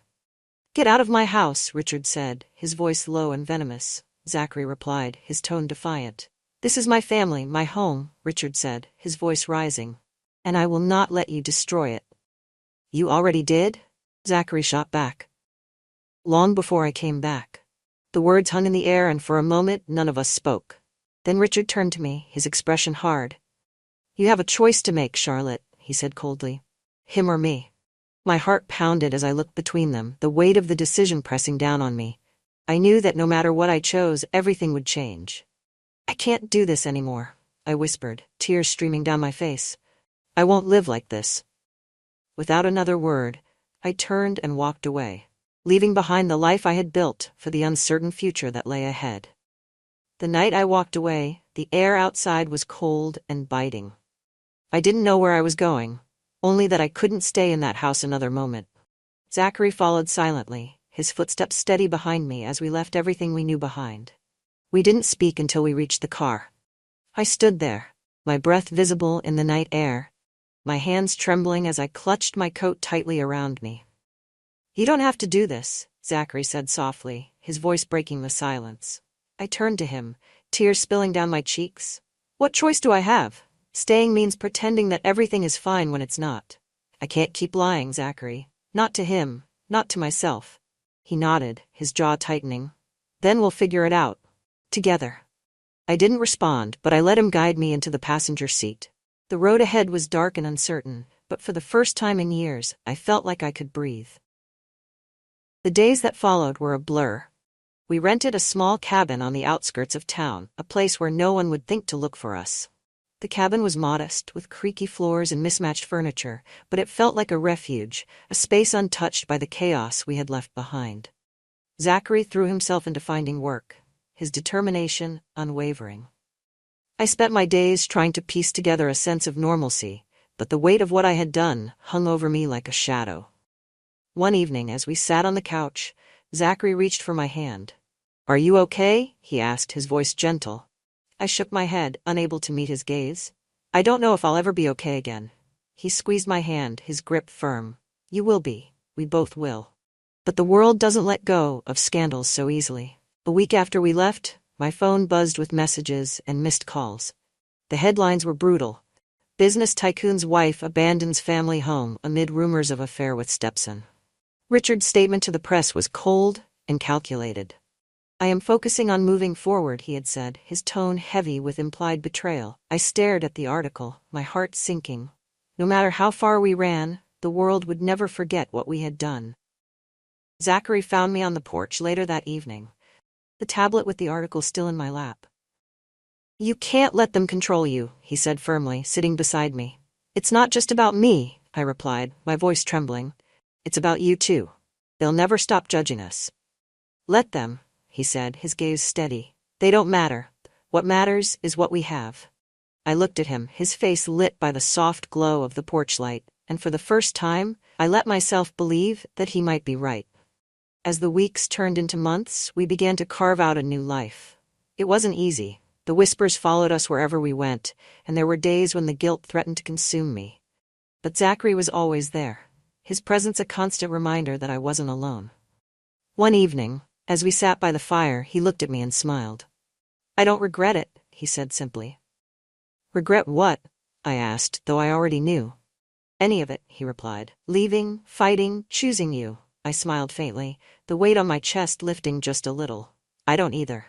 Get out of my house, Richard said, his voice low and venomous. Zachary replied, his tone defiant. This is my family, my home, Richard said, his voice rising. And I will not let you destroy it. You already did? Zachary shot back. Long before I came back. The words hung in the air, and for a moment none of us spoke. Then Richard turned to me, his expression hard. You have a choice to make, Charlotte, he said coldly. Him or me. My heart pounded as I looked between them, the weight of the decision pressing down on me. I knew that no matter what I chose, everything would change. I can't do this anymore, I whispered, tears streaming down my face. I won't live like this. Without another word, I turned and walked away, leaving behind the life I had built for the uncertain future that lay ahead. The night I walked away, the air outside was cold and biting. I didn't know where I was going, only that I couldn't stay in that house another moment. Zachary followed silently, his footsteps steady behind me as we left everything we knew behind. We didn't speak until we reached the car. I stood there, my breath visible in the night air, my hands trembling as I clutched my coat tightly around me. You don't have to do this, Zachary said softly, his voice breaking the silence. I turned to him, tears spilling down my cheeks. What choice do I have? Staying means pretending that everything is fine when it's not. I can't keep lying, Zachary. Not to him, not to myself. He nodded, his jaw tightening. Then we'll figure it out. Together. I didn't respond, but I let him guide me into the passenger seat. The road ahead was dark and uncertain, but for the first time in years, I felt like I could breathe. The days that followed were a blur. We rented a small cabin on the outskirts of town, a place where no one would think to look for us. The cabin was modest, with creaky floors and mismatched furniture, but it felt like a refuge, a space untouched by the chaos we had left behind. Zachary threw himself into finding work, his determination unwavering. I spent my days trying to piece together a sense of normalcy, but the weight of what I had done hung over me like a shadow. One evening, as we sat on the couch, Zachary reached for my hand. Are you okay? He asked, his voice gentle. I shook my head, unable to meet his gaze. I don't know if I'll ever be okay again. He squeezed my hand, his grip firm. You will be. We both will. But the world doesn't let go of scandals so easily. A week after we left, my phone buzzed with messages and missed calls. The headlines were brutal. Business tycoon's wife abandons family home amid rumors of affair with stepson. Richard's statement to the press was cold and calculated. I am focusing on moving forward, he had said, his tone heavy with implied betrayal. I stared at the article, my heart sinking. No matter how far we ran, the world would never forget what we had done. Zachary found me on the porch later that evening, the tablet with the article still in my lap. You can't let them control you, he said firmly, sitting beside me. It's not just about me, I replied, my voice trembling. It's about you too. They'll never stop judging us. Let them, he said, his gaze steady. They don't matter. What matters is what we have. I looked at him, his face lit by the soft glow of the porch light, and for the first time, I let myself believe that he might be right. As the weeks turned into months, we began to carve out a new life. It wasn't easy. The whispers followed us wherever we went, and there were days when the guilt threatened to consume me. But Zachary was always there, his presence a constant reminder that I wasn't alone. One evening, as we sat by the fire, he looked at me and smiled. I don't regret it, he said simply. Regret what? I asked, though I already knew. Any of it, he replied. Leaving, fighting, choosing you. I smiled faintly, the weight on my chest lifting just a little. I don't either.